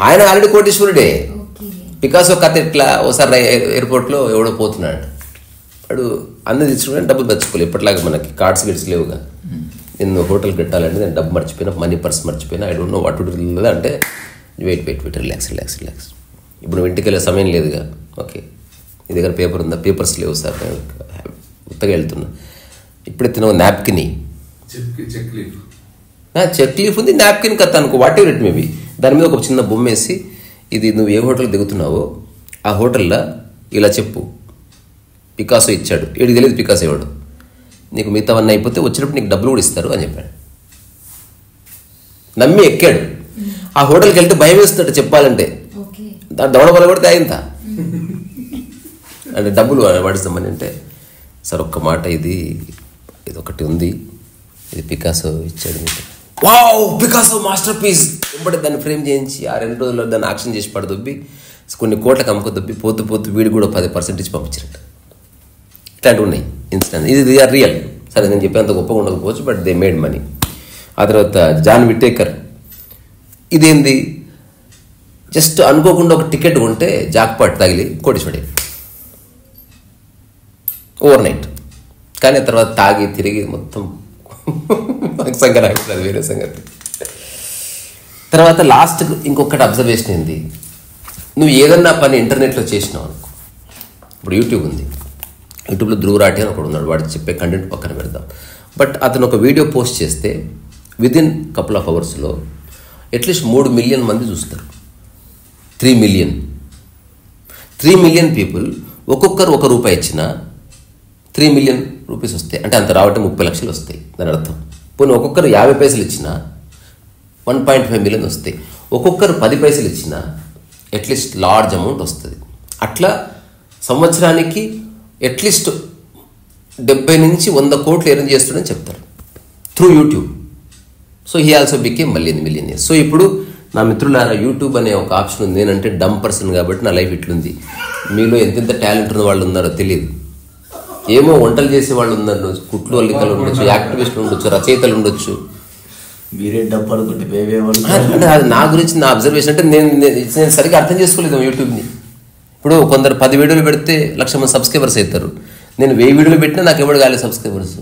ఆయన ఆల్రెడీ కోటీశ్వరుడే. పికాసో కథ ఎట్లా, ఒకసారి ఎయిర్పోర్ట్లో ఎవడో పోతున్నాడు, వాడు అన్నీ తెచ్చుకుంటే డబ్బులు తెచ్చుకోలేదు. ఇప్పటిలాగా మనకి కార్డ్స్ గిడ్స్ లేవుగా. నేను హోటల్ కట్టాలంటే నేను డబ్బు మర్చిపోయినా, మనీ పర్స్ మర్చిపోయినా, I don't know what to do అంటే వెయిట్ రిలాక్స్. ఇప్పుడు ఇంటికి వెళ్ళే సమయం లేదుగా. ఓకే, నీ దగ్గర పేపర్ ఉందా? పేపర్స్ లేవు సార్, ఉత్తగా వెళ్తున్నా. ఇప్పుడు తిన నాప్కిన్, చెక్ లీఫ్ ఉంది, నాప్కిన్ కథ అనుకో, వాట్ ఎవర్ ఇట్ మేబీ. దాని మీద ఒక చిన్న బొమ్మ వేసి, ఇది నువ్వు ఏ హోటల్ దిగుతున్నావో ఆ హోటల్లో ఇలా చెప్పు, పికాసో ఇచ్చాడు, వీడికి తెలియదు పికాసో ఇవ్వడు, నీకు మిగతావన్నీ అయిపోతే వచ్చినప్పుడు నీకు డబ్బులు కూడా ఇస్తారు అని చెప్పాడు. నమ్మి ఎక్కాడు. ఆ హోటల్కి వెళ్తే భయం వేస్తున్నట్టు చెప్పాలంటే, దవడ బల కొడితే అయిందా అంటే డబ్బులు పడిస్తామని అంటే, సార్ ఒక్క మాట, ఇది ఒకటి ఉంది, ఇది పికాసో ఇచ్చాడు మీకు. Wow, Picasso master piece. వెంబడి దాన్ని ఫ్రేమ్ చేయించి ఆ 2 రోజుల్లో దాన్ని యాక్షన్ చేసి పడదొబ్బి కొన్ని కోట్లకు అమ్ముకొద్దొబ్బి పోతూ వీడు కూడా 10% పంపించినట్టు. ఇట్లాంటివి ఉన్నాయి ఇన్సిడెంట్. ఇది ఆర్ రియల్. సరే, నేను చెప్పేంత గొప్పగా ఉండకపోవచ్చు, బట్ దే మేడ్ మనీ. ఆ తర్వాత జాన్ విటేకర్, ఇదేంది, జస్ట్ అనుకోకుండా ఒక టికెట్ కొంటే జాక్పాట్ తగిలి కోటీశ్వరుడు ఓవర్ నైట్. కానీ తర్వాత తాగి తిరిగి మొత్తం సంగతి అయిపోతుంది, వేరే సంగతి. తర్వాత లాస్ట్కి ఇంకొకటి అబ్జర్వేషన్ ఏంది, నువ్వు ఏదన్నా పని ఇంటర్నెట్లో చేసినావు అనుకో. ఇప్పుడు యూట్యూబ్ ఉంది, యూట్యూబ్లో ధ్రువరాటి అని ఒకడు ఉన్నాడు, వాడు చెప్పే కంటెంట్ పక్కన పెడదాం. బట్ అతను ఒక వీడియో పోస్ట్ చేస్తే విదిన్ కపుల్ ఆఫ్ అవర్స్లో అట్లీస్ట్ 3 మిలియన్ మంది చూస్తారు. 3 మిలియన్ పీపుల్ ఒక్కొక్కరు ₹1 ఇచ్చినా 3 మిలియన్ రూపీస్ వస్తాయి. అంటే అంత రావటం 30 లక్షలు వస్తాయి. దాని అర్థం పోనీ ఒక్కొక్కరు 50 పైసలు ఇచ్చినా 1.5 మిలియన్ వస్తాయి. ఒక్కొక్కరు 10 పైసలు ఇచ్చినా అట్లీస్ట్ లార్జ్ అమౌంట్ వస్తుంది. అట్లా సంవత్సరానికి అట్లీస్ట్ 70 నుంచి 100 కోట్లు ఎర్న్ చేస్తాడని చెప్తారు through YouTube. So he also became millionaire. So ఇప్పుడు నా మిత్రులారా, యూట్యూబ్ అనే ఒక ఆప్షన్ ఉంది. నేనంటే డమ్ పర్సన్ కాబట్టి నా లైఫ్ ఇట్లుంది. మీలో ఎంతెంత టాలెంట్ ఉన్న వాళ్ళు ఉన్నారో తెలియదు. ఏమో వంటలు చేసే వాళ్ళు ఉన్నారు, కుట్లు అల్లికలు ఉండొచ్చు, యాక్టివిస్టులు ఉండొచ్చు, రచయితలు ఉండొచ్చు. మీరే డబ్బు అనుకుంటే అంటే అది నా గురించి నా అబ్జర్వేషన్. అంటే నేను సరిగ్గా అర్థం చేసుకోలేదు యూట్యూబ్ని. ఇప్పుడు కొందరు 10 వీడియోలు పెడితే 1,00,000 మంది సబ్స్క్రైబర్స్ అవుతారు. నేను 1000 వీడియోలు పెట్టినా నాకు ఎవరు కాలేదు సబ్స్క్రైబర్స్.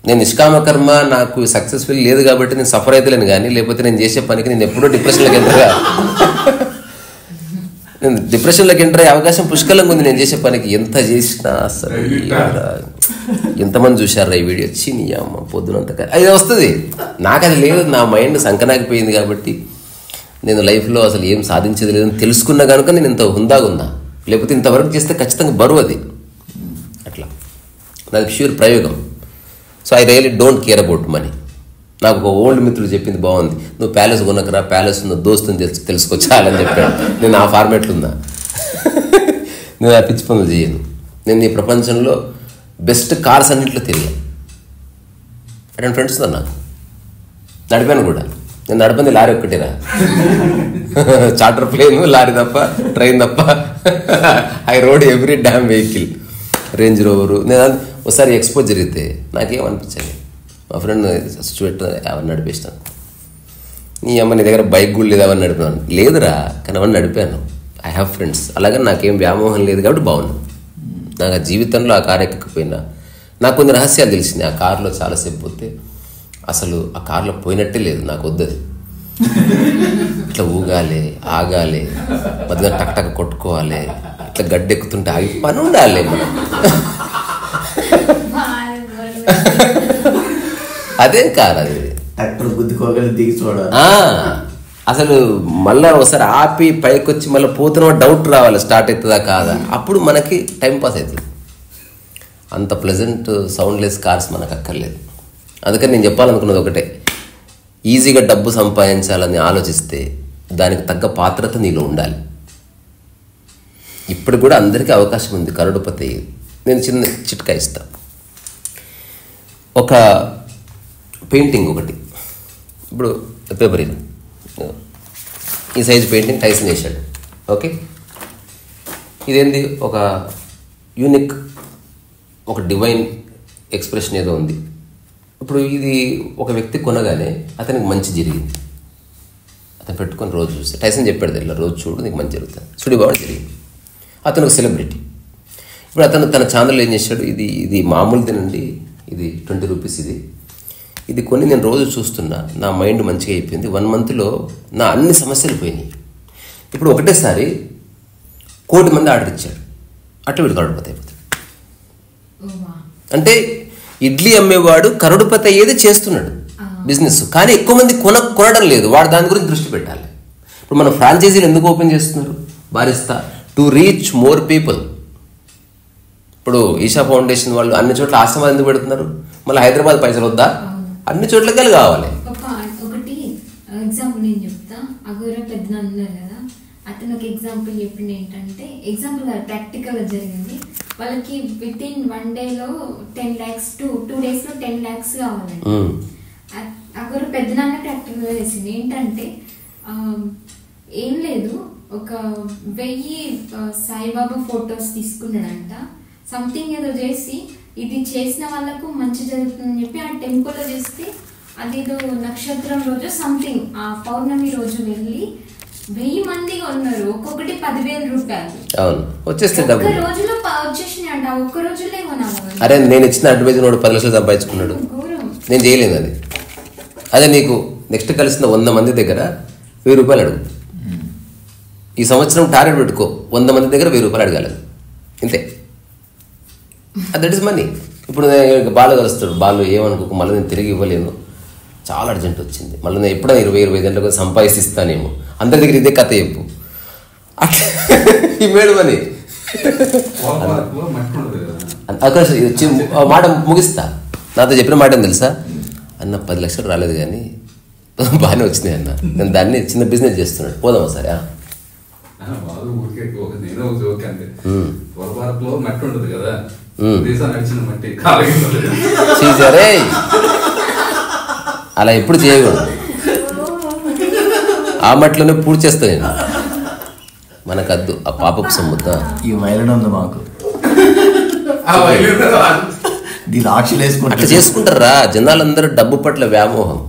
నేను నిష్కామ కర్మ, నాకు సక్సెస్ఫుల్ లేదు కాబట్టి నేను సఫర్ అవుతలేను. కానీ లేకపోతే నేను చేసే పనికి నేను ఎప్పుడో డిప్రెషన్లోకి ఎంటర్ అయ్యే అవకాశం పుష్కలంగా ఉంది. నేను చేసే పనికి ఎంత చేసినా అసలు ఎంతమంది చూశారు ఈ వీడియో, వచ్చి నీ అమ్మ పొద్దునంత అది వస్తుంది. నాకు అది లేదు, నా మైండ్ సంకనాగిపోయింది. కాబట్టి నేను లైఫ్లో అసలు ఏం సాధించేది లేదని తెలుసుకున్నా కనుక నేను ఇంత హుందాగా ఉన్నా. లేకపోతే ఇంతవరకు చేస్తే ఖచ్చితంగా బరువు అది. అట్లా నాది ప్యూర్ ప్రయోగం. So I really don't care about money. నాకు ఒక ఓల్డ్ మిత్రుడు చెప్పింది బాగుంది, నువ్వు ప్యాలెస్ కొనకరా, ప్యాలెస్ ఉన్న దోస్తుని తెలుసుకోవచ్చాలని చెప్పాడు. నేను ఆ ఫార్మేట్లు ఉన్నా. నేను ఆ పిచ్చి పనులు చేయను. నేను ఈ ప్రపంచంలో బెస్ట్ కార్స్ అన్నింటిలో తిరిగా. అటువంటి ఫ్రెండ్స్ ఉన్నారు నాకు. నడిపాను కూడా. నేను నడపంది లారీ ఒక్కటేరా, చార్టర్ ప్లేన్, లారీ తప్ప, ట్రైన్ తప్ప. I wrote every dam vehicle, range rover. నేను ఒకసారి ఎక్స్పో జరిగితే నాకేమనిపించాలి, మా ఫ్రెండ్ సిచ్యువేట్ అవన్నీ నడిపిస్తాను. నీ అమ్మ నీ దగ్గర బైక్ కూడా లేదు అవన్నీ నడిపాను. లేదురా, కానీ అవన్నీ నడిపాను. I have friends. అలాగే నాకేం వ్యామోహం లేదు కాబట్టి బాగున్నాను. నాకు ఆ జీవితంలో ఆ కారు ఎక్కకపోయినా నాకు కొన్ని రహస్యాలు తెలిసింది. ఆ కారులో చాలాసేపు పోతే అసలు ఆ కారులో పోయినట్టే లేదు. నాకు వద్దది. ఇట్లా ఊగాలి, ఆగాలి, మధ్యలో టక్ టక్ కొట్టుకోవాలి, ఇట్లా గడ్డి ఎక్కుతుంటే ఆగి పని ఉండాలి. మనం అదేం కారు, అది దిగి చూడాలి. అసలు మళ్ళీ ఒకసారి ఆపి పైకి వచ్చి మళ్ళీ పోతున్నా డౌట్ రావాలి, స్టార్ట్ అవుతుందా కాదా. అప్పుడు మనకి టైం పాస్ అవుతుంది. అంత ప్లెజెంట్ సౌండ్లెస్ కార్స్ మనకు అక్కర్లేదు. అందుకని నేను చెప్పాలనుకున్నది ఒకటే, ఈజీగా డబ్బు సంపాదించాలని ఆలోచిస్తే దానికి తగ్గ పాత్రత నీలో ఉండాలి. ఇప్పుడు కూడా అందరికీ అవకాశం ఉంది కరోడుపతి. నేను చిన్న చిట్కా ఇస్తాను. ఒక పెయింటింగ్ ఒకటి, ఇప్పుడు పేపర్ ఈ సైజు పెయింటింగ్ టైసన్ చేశాడు. ఓకే, ఇదేంది, ఒక యూనిక్, ఒక డివైన్ ఎక్స్ప్రెషన్ ఏదో ఉంది. ఇప్పుడు ఇది ఒక వ్యక్తి కొనగానే అతనికి మంచి జరిగింది. అతను పెట్టుకొని రోజు చూస్తే టైసన్ చెప్పాడు, ఇలా రోజు చూడు నీకు మంచి జరుగుతుంది. సుడిబాబు జరిగింది. అతను ఒక సెలబ్రిటీ. ఇప్పుడు అతను తన ఛానల్ ఏం చేశాడు, ఇది మామూలుదేనండి, ఇది 20 రూపీస్, ఇది కొన్ని నేను రోజు చూస్తున్నా, నా మైండ్ మంచిగా అయిపోయింది, 1 మంత్లో నా అన్ని సమస్యలు పోయినాయి. ఇప్పుడు ఒకటేసారి 1 కోటి మంది ఆర్డర్ ఇచ్చాడు, అట్లా వీడు కరోడుపతి అయిపోతాడు. అంటే ఇడ్లీ అమ్మేవాడు కరోడుపతి అయ్యేది చేస్తున్నాడు బిజినెస్, కానీ ఎక్కువ మంది కొనడం లేదు, వాడు దాని గురించి దృష్టి పెట్టాలి. ఇప్పుడు మన ఫ్రాంచైజీలు ఎందుకు ఓపెన్ చేస్తున్నారు, బారిస్తా టు రీచ్ మోర్ పీపుల్. ఇప్పుడు ఈషా ఫౌండేషన్ వాళ్ళు అన్ని చోట్ల ఆశ్రమాలు ఎందుకు పెడుతున్నారు, మళ్ళీ హైదరాబాద్ పైసలు వద్దా, అన్ని చోట్లకి కావాలి. ఒకటి ఎగ్జాంపుల్ నేను చెప్తా, అగోర పెద్ద అన్నారు కదా, అతను ఒక ఎగ్జాంపుల్ చెప్పింది ఏంటంటే, ఎగ్జాంపుల్ ప్రాక్టికల్ గా జరిగింది. వాళ్ళకి విత్ ఇన్ 1 డేలో 10 lakhs 2 days లో 10 lakhs కావాలండి. అగోర పెద్ద నాన్న ప్రాక్టికల్ గా చేసింది ఏంటంటే, ఏం లేదు, ఒక 1000 సాయిబాబా ఫొటోస్ తీసుకున్నాడంట, సంథింగ్ ఏదో చేసి ఇది చేసిన వాళ్ళకు మంచి జరుగుతుందని చెప్పి ఆ టెంపుల్లో చేస్తే, అదేదో నక్షత్రం రోజు సంథింగ్ ఆ పౌర్ణమి రోజు వెళ్ళి 1000 మంది ఉన్నారు, ఒక్కొక్కటి 10,000 రూపాయలు. అవును, వచ్చేస్తే ఒక్క రోజులో వచ్చేసినాయి అంట, ఒక్క రోజులే కొనాలి. అరే నేను ఇచ్చిన అడ్వైజ్ 10 లక్షలు సంపాదించుకున్నాడు, నేను చేయలేదు అది. అదే నీకు నెక్స్ట్ కలిసిన 100 మంది దగ్గర 1000 రూపాయలు అడుగు, ఈ సంవత్సరం టార్గెట్ పెట్టుకో, 100 మంది దగ్గర 1000 రూపాయలు అడగాలి, ఇంతే. That is money. ఇప్పుడు బాలు కలుస్తాడు, బాలు ఏమనుకోకు, మళ్ళీ నేను తిరిగి ఇవ్వలేను, చాలా అర్జెంట్ వచ్చింది, మళ్ళీ నేను ఎప్పుడైనా 20-25 గంటలకు సంపాదిస్తానేమో, అందరి దగ్గర ఇదే కథ చెప్పు, అట్లా ఈ మేడు మనీ. మాట ముగిస్తా, నాతో చెప్పిన మాట ఏం తెలుసా అన్న, 10 లక్షలు రాలేదు కానీ బాగానే వచ్చినాయి అన్న, నేను దాన్ని చిన్న బిజినెస్ చేస్తున్నాడు, పోదామా సరే. సరే అలా ఎప్పుడు చేయకూడదు, ఆ మట్లోనే పూర్తి చేస్తా నేను, మనకద్దు ఆ పాపపు సొమ్ముత. ఈ వైలెన్ ఉంది మాకు, అట్లా చేసుకుంటారా జనాలందరూ, డబ్బు పట్ల వ్యామోహం.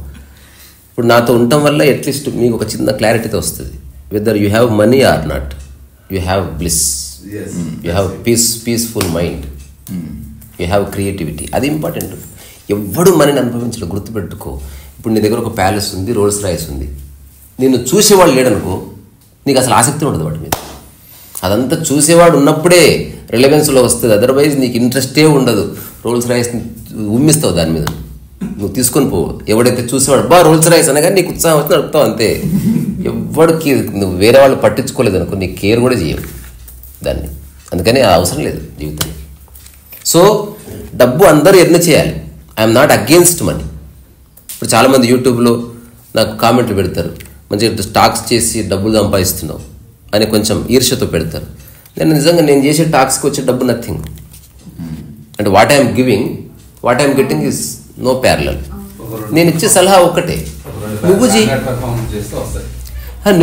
ఇప్పుడు నాతో ఉండటం వల్ల అట్లీస్ట్ మీకు ఒక చిన్న క్లారిటీతో వస్తుంది, whether you have money are not, you have bliss, you have peaceful mind, you have creativity, అది ఇంపార్టెంట్. ఎవ్వడు మనీని అనుభవించడం గుర్తుపెట్టుకో. ఇప్పుడు నీ దగ్గర ఒక ప్యాలెస్ ఉంది, రోల్స్ రాయిస్ ఉంది, నిన్ను చూసేవాడు లేడనుకో, నీకు అసలు ఆసక్తి ఉండదు వాటి మీద. అదంతా చూసేవాడు ఉన్నప్పుడే రిలవెన్స్లో వస్తుంది, అదర్వైజ్ నీకు ఇంట్రెస్టే ఉండదు. రోల్స్ రాయిస్ ఉమ్మిస్తావు దాని మీద, నువ్వు తీసుకొని పోవు. ఎవడైతే చూసేవాడు బా రోల్స్ రాయిస్ అనగా నీకు ఉత్సాహం వచ్చి నడుపుతావు అంతే. ఎవ్వడికి నువ్వు వేరే వాళ్ళు పట్టించుకోలేదు అనుకో, నీ కేర్ కూడా చేయవు దాన్ని, అందుకని అవసరం లేదు జీవితానికి. సో డబ్బు అందరూ ఎర్న్ చేయాలి, ఐఎమ్ నాట్ అగేన్స్ట్ మనీ. ఇప్పుడు చాలామంది యూట్యూబ్లో నాకు కామెంట్లు పెడతారు, మంచిగా స్టాక్స్ చేసి డబ్బులు సంపాదిస్తున్నావు అని కొంచెం ఈర్ష్యతో పెడతారు. నేను చేసే టాక్స్కి వచ్చే డబ్బు నథింగ్, అంటే what I'm giving, what I'm getting is no parallel. నేను ఇచ్చే సలహా ఒక్కటే, నువ్వు చెయ్యి,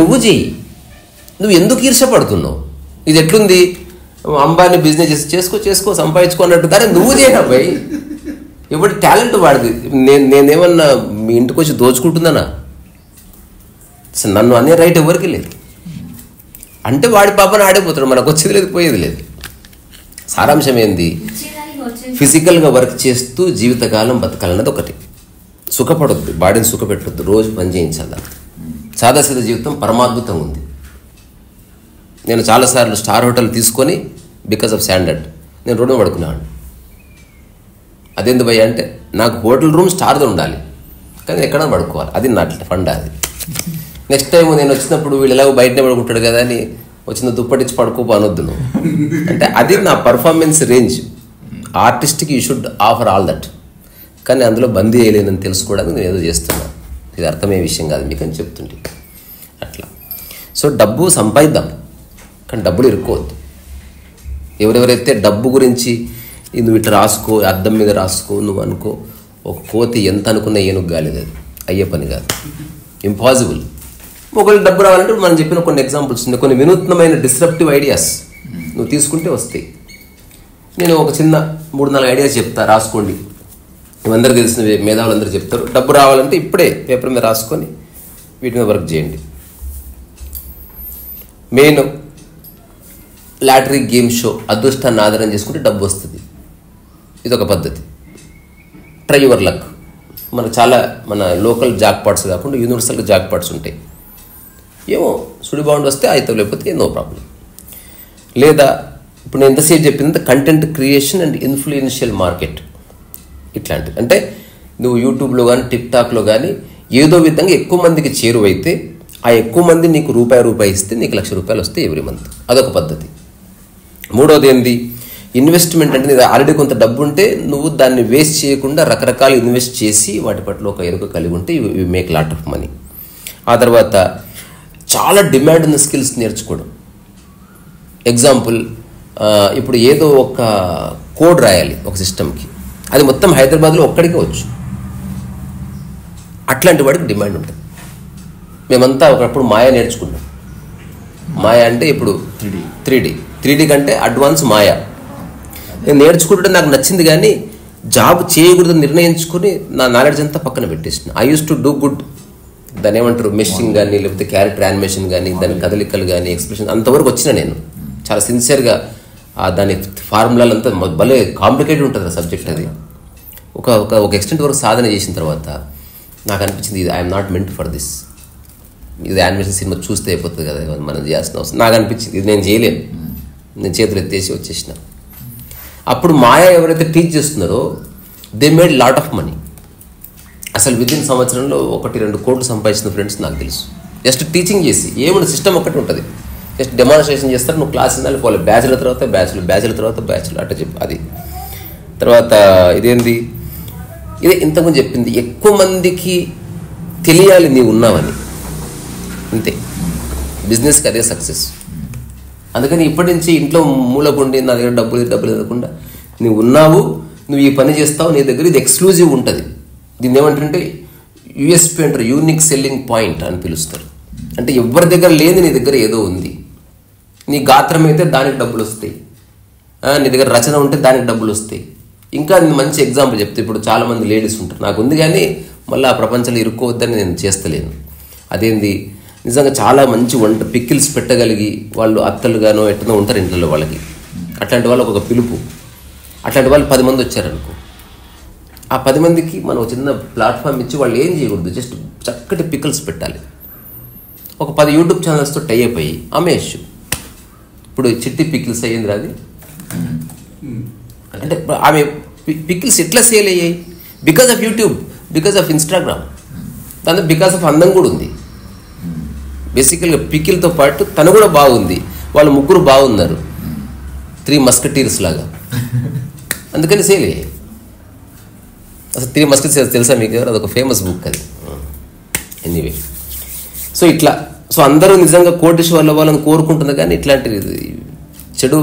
నువ్వు చెయ్యి. నువ్వు ఎందుకు ఈర్ష్యపడుతున్నావు? ఇది ఎట్లుంది, అంబానీ బిజినెస్ చేసుకో సంపాదించుకో అన్నట్టు, కానీ నువ్వు చేయనా పోయి, ఎవరి టాలెంట్ వాడిది. నేనేమన్నా మీ ఇంటికి వచ్చి దోచుకుంటుందనా? నన్ను అనే రైట్ ఎవరికి లేదు. అంటే వాడి పాపను ఆడిపోతాడు, మనకు వచ్చేది లేదు పోయేది లేదు. సారాంశం ఏంది, ఫిజికల్గా వర్క్ చేస్తూ జీవితకాలం బతకాలన్నది ఒకటి. సుఖపడొద్దు, బాడీని సుఖపెట్టొద్దు, రోజు పని చేయించాలి. సాదాసీదా జీవితం పరమాద్భుతంగా ఉంది. నేను చాలాసార్లు స్టార్ హోటల్ తీసుకొని బికాస్ ఆఫ్ స్టాండర్డ్ నేను రోడ్డు పడుకునేవాడిని. అదేంది భయ్య అంటే, నాకు హోటల్ రూమ్ స్టార్ది ఉండాలి, కానీ ఎక్కడ పడుకోవాలి, అది నా ఫండ్. అది నెక్స్ట్ టైం నేను వచ్చినప్పుడు వీళ్ళు ఎలాగో బయటనే పడుకుంటాడు కదా అని వచ్చిన దుప్పటిచ్చి పడుకోపో అనొద్దు నువ్వు. అంటే అది నా పర్ఫార్మెన్స్ రేంజ్. ఆర్టిస్ట్కి you should offer all that, కానీ అందులో బందీ వేయలేదని తెలుసుకోవడానికి నేను ఏదో చేస్తున్నాను. ఇది అర్థమయ్యే విషయం కాదు మీకని చెప్తుంటే అట్లా. సో డబ్బు సంపాదిద్దాం, కానీ డబ్బులు ఇరుక్కోవద్దు. ఎవరెవరైతే డబ్బు గురించి నువ్వు ఇట్లా రాసుకో, అద్దం మీద రాసుకో, నువ్వు అనుకో, ఒక కోతి ఎంత అనుకున్నా ఏనుగు కాలేదు, అది అయ్యే పని కాదు, ఇంపాసిబుల్. ఒకవేళ డబ్బు రావాలంటే మనం చెప్పిన కొన్ని ఎగ్జాంపుల్స్ ఉన్నాయి, కొన్ని వినూత్నమైన డిస్రప్టివ్ ఐడియాస్ నువ్వు తీసుకుంటే వస్తాయి. నేను ఒక చిన్న 3-4 ఐడియాస్ చెప్తా, రాసుకోండి. ఇవందరూ తెలిసిన మేధావులందరూ చెప్తారు. డబ్బు రావాలంటే ఇప్పుడే పేపర్ మీద రాసుకొని వీటి మీద వర్క్ చేయండి. మెయిన్ లాటరీ గేమ్ షో అదృష్టాన్ని ఆధారం చేసుకుంటే డబ్బు వస్తుంది. ఇదొక పద్ధతి. Try your luck. మనకు చాలా మన లోకల్ జాక్పాట్స్ కాకుండా యూనివర్సల్ జాక్పాట్స్ ఉంటాయి. ఏమో సుడి బాండ్ వస్తే అయితే, లేకపోతే నో ప్రాబ్లం. లేదా ఇప్పుడు నేను ఎంతసేపు చెప్పిందంటే content creation and influential market ఇట్లాంటివి. అంటే నువ్వు యూట్యూబ్లో కానీ టిక్టాక్లో కానీ ఏదో విధంగా ఎక్కువ మందికి చేరువైతే ఆ ఎక్కువ మంది నీకు రూపాయి ఇస్తే నీకు ₹1,00,000 వస్తాయి ఎవ్రీ మంత్. అదొక పద్ధతి. మూడోది ఏంది, ఇన్వెస్ట్మెంట్. అంటే నీకు ఆల్రెడీ కొంత డబ్బు ఉంటే నువ్వు దాన్ని వేస్ట్ చేయకుండా రకరకాలు ఇన్వెస్ట్ చేసి వాటి పట్ల ఒక ఎరుక కలిగి ఉంటే you make lot of money. ఆ తర్వాత చాలా డిమాండ్ ఉన్న స్కిల్స్ నేర్చుకోవడం. ఎగ్జాంపుల్, ఇప్పుడు ఏదో ఒక కోడ్ రాయాలి ఒక సిస్టమ్కి, అది మొత్తం హైదరాబాద్లో ఒక్కడికే వచ్చు. అట్లాంటి వాడికి డిమాండ్ ఉంటుంది. మేమంతా ఒకప్పుడు మాయా నేర్చుకున్నాం. మాయా అంటే ఇప్పుడు 3D కంటే అడ్వాన్స్ మాయా. నేను నేర్చుకుంటే నాకు నచ్చింది, కానీ జాబ్ చేయకూడదని నిర్ణయించుకుని నా నాలెడ్జ్ అంతా పక్కన పెట్టేసిన. I use to do good, దాన్ని ఏమంటారు, మెషింగ్ కానీ లేకపోతే క్యారెక్టర్ యానిమేషన్ కానీ దాని కదలికలు కానీ ఎక్స్ప్రెషన్ అంతవరకు వచ్చిన నేను చాలా సిన్సియర్గా. దాని ఫార్ములాలు అంతా భలే కాంప్లికేటెడ్ ఉంటుంది ఆ సబ్జెక్ట్. అది ఒక ఎక్స్టెంట్ వరకు సాధన చేసిన తర్వాత నాకు అనిపించింది, ఇది I'm not meant for this. ఇది యానిమేషన్ సినిమా చూస్తే అయిపోతుంది కదా, మనం చేయాల్సిన అవసరం. నాకు అనిపించింది ఇది నేను చేయలేను. నేను చేతులు ఎత్తేసి వచ్చేసిన. అప్పుడు మాయా ఎవరైతే టీచ్ చేస్తున్నారో they made lot of money. అసలు విదిన్ సంవత్సరంలో 1-2 కోట్లు సంపాదించిన ఫ్రెండ్స్ నాకు తెలుసు. జస్ట్ టీచింగ్ చేసి ఏముంది, సిస్టమ్ ఒకటి ఉంటుంది, జస్ట్ డెమాన్స్ట్రేషన్ చేస్తారు. నువ్వు క్లాస్ వినాలి, పోలే బ్యాచ్ల తర్వాత బ్యాచ్లు అట్లా చెప్పి. అది తర్వాత ఇదేంది, ఇదే ఇంతకుముందు చెప్పింది, ఎక్కువ మందికి తెలియాలి నీవు ఉన్నావని. అంతే, బిజినెస్కి అదే సక్సెస్. అందుకని ఇప్పటి నుంచి ఇంట్లో మూలకుండి నా దగ్గర డబ్బులు ఇవ్వకుండా నువ్వు ఉన్నావు, నువ్వు ఈ పని చేస్తావు, నీ దగ్గర ఇది ఎక్స్క్లూజివ్ ఉంటుంది. దీన్ని ఏమంటారంటే యూఎస్పీ అంటారు, యూనిక్ సెల్లింగ్ పాయింట్ అని పిలుస్తారు. అంటే ఎవరి దగ్గర లేని నీ దగ్గర ఏదో ఉంది. నీ గాత్రం అయితే దానికి డబ్బులు వస్తాయి, నీ దగ్గర రచన ఉంటే దానికి డబ్బులు వస్తాయి. ఇంకా మంచి ఎగ్జాంపుల్ చెప్తే, ఇప్పుడు చాలామంది లేడీస్ ఉంటారు, నాకు ఉంది కానీ మళ్ళీ ఆ ప్రపంచంలో ఇరుక్కోవద్దని నేను చేస్తలేను. అదేంది, నిజంగా చాలా మంచి వంట పికిల్స్ పెట్టగలిగి వాళ్ళు అత్తలుగానో ఎట్టనో ఉంటారు ఇంట్లో వాళ్ళకి. అట్లాంటి వాళ్ళకి ఒక పిలుపు. అట్లాంటి వాళ్ళు 10 మంది వచ్చారనుకో, ఆ 10 మందికి మనం చిన్న ప్లాట్ఫామ్ ఇచ్చి వాళ్ళు ఏం చేయకూడదు, జస్ట్ చక్కటి పికిల్స్ పెట్టాలి. ఒక 10 యూట్యూబ్ ఛానల్స్తో టై అయిపోయి అమేష్. ఇప్పుడు చిట్టి పికిల్స్ అయ్యింది అది. అంటే ఆమె పికిల్స్ ఎట్లా సేల్ అయ్యాయి? Because of YouTube, because of Instagram. దాంతో బికాస్ ఆఫ్ అందం కూడా ఉంది. బేసికల్గా పికిల్తో పాటు తను కూడా బాగుంది, వాళ్ళు ముగ్గురు బాగున్నారు, 3 మస్కటీర్స్ లాగా. అందుకని సేల్ అయ్యాయి. అసలు 3 మస్కటీర్స్ తెలుసా మీకు? అదొక ఫేమస్ బుక్ అది. ఎనీవే, సో ఇట్లా అందరూ నిజంగా కోటీశ్వర్లు అవ్వాలని కోరుకుంటుంది, కానీ ఇట్లాంటి చెడు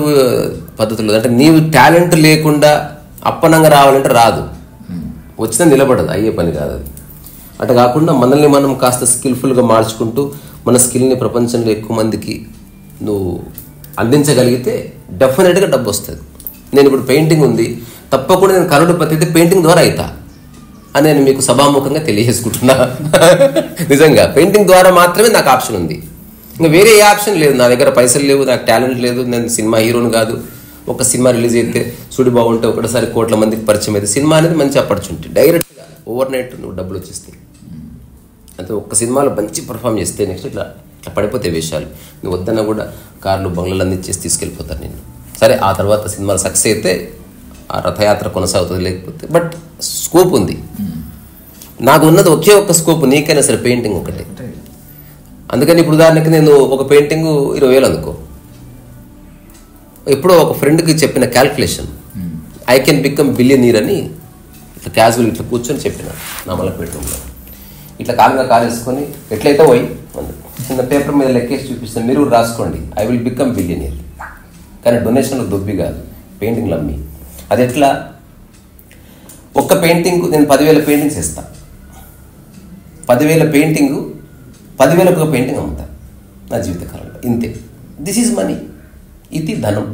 పద్ధతులు, అంటే నీవు టాలెంట్ లేకుండా అప్పనంగా రావాలంటే రాదు, వచ్చినా నిలబడదు, అయ్యే పని కాదు అది. అట్లా కాకుండా మనల్ని మనం కాస్త స్కిల్ఫుల్గా మార్చుకుంటూ మన స్కిల్ని ప్రపంచంలో ఎక్కువ మందికి నువ్వు అందించగలిగితే డెఫినెట్గా డబ్బు వస్తుంది. నేను ఇప్పుడు పెయింటింగ్ ఉంది, తప్పకుండా నేను కరోడ్పతి అయితే పెయింటింగ్ ద్వారా అవుతా అని నేను మీకు సభాముఖంగా తెలియజేసుకుంటున్నా. నిజంగా పెయింటింగ్ ద్వారా మాత్రమే నాకు ఆప్షన్ ఉంది, ఇంకా వేరే ఏ ఆప్షన్ లేదు. నా దగ్గర పైసలు లేవు, నాకు టాలెంట్ లేదు, నేను సినిమా హీరోని కాదు. ఒక సినిమా రిలీజ్ అయితే సుడి బాగుంటే ఒకటిసారి కోట్ల మందికి పరిచయం అయితే సినిమా అనేది మంచి ఆపర్చునిటీ. డైరెక్ట్గా ఓవర్ నైట్ నువ్వు డబ్బులు వచ్చేస్తాయి. అంటే ఒక్క సినిమాలో మంచి పర్ఫామ్ చేస్తే నెక్స్ట్ ఇట్లా పడిపోతే వేషాలు, నువ్వు వద్దన్నా కూడా కార్లు బంగ్లాలు అన్ని చేసి తీసుకెళ్ళిపోతారు నేను. సరే, ఆ తర్వాత సినిమాలు సక్సెస్ అయితే ఆ రథయాత్ర కొనసాగుతుంది, లేకపోతే బట్ స్కోప్ ఉంది. నాకు ఉన్నది ఒకే ఒక్క స్కోప్, నీకైనా సరే పెయింటింగ్ ఒకటే. అందుకని ఇప్పుడు ఉదాహరణకి నేను ఒక పెయింటింగ్ 20,000 అనుకో. ఎప్పుడో ఒక ఫ్రెండ్కి చెప్పిన calculation, I can become billionaire అని ఇట్లా క్యాజువల్ ఇట్లా కూర్చొని చెప్పిన నా బెడ్రూమ్లో. ఇట్లా కాలు వేసుకొని ఎట్లయితే పోయి చిన్న పేపర్ మీద లెక్కేసి చూపిస్తాను, మీరు రాసుకోండి, ఐ విల్ బికమ్ బిలియనీర్. కానీ డొనేషన్లో దొబ్బి కాదు, పెయింటింగ్లు అమ్మి. అది ఎట్లా? ఒక్క పెయింటింగ్ నేను 10,000 పెయింటింగ్స్ ఇస్తాను, 10,000 పెయింటింగు 10,000కు ఒక పెయింటింగ్ అమ్ముతా నా జీవితకాలంలో. ఇంతే. This is money. ఇది ధనం.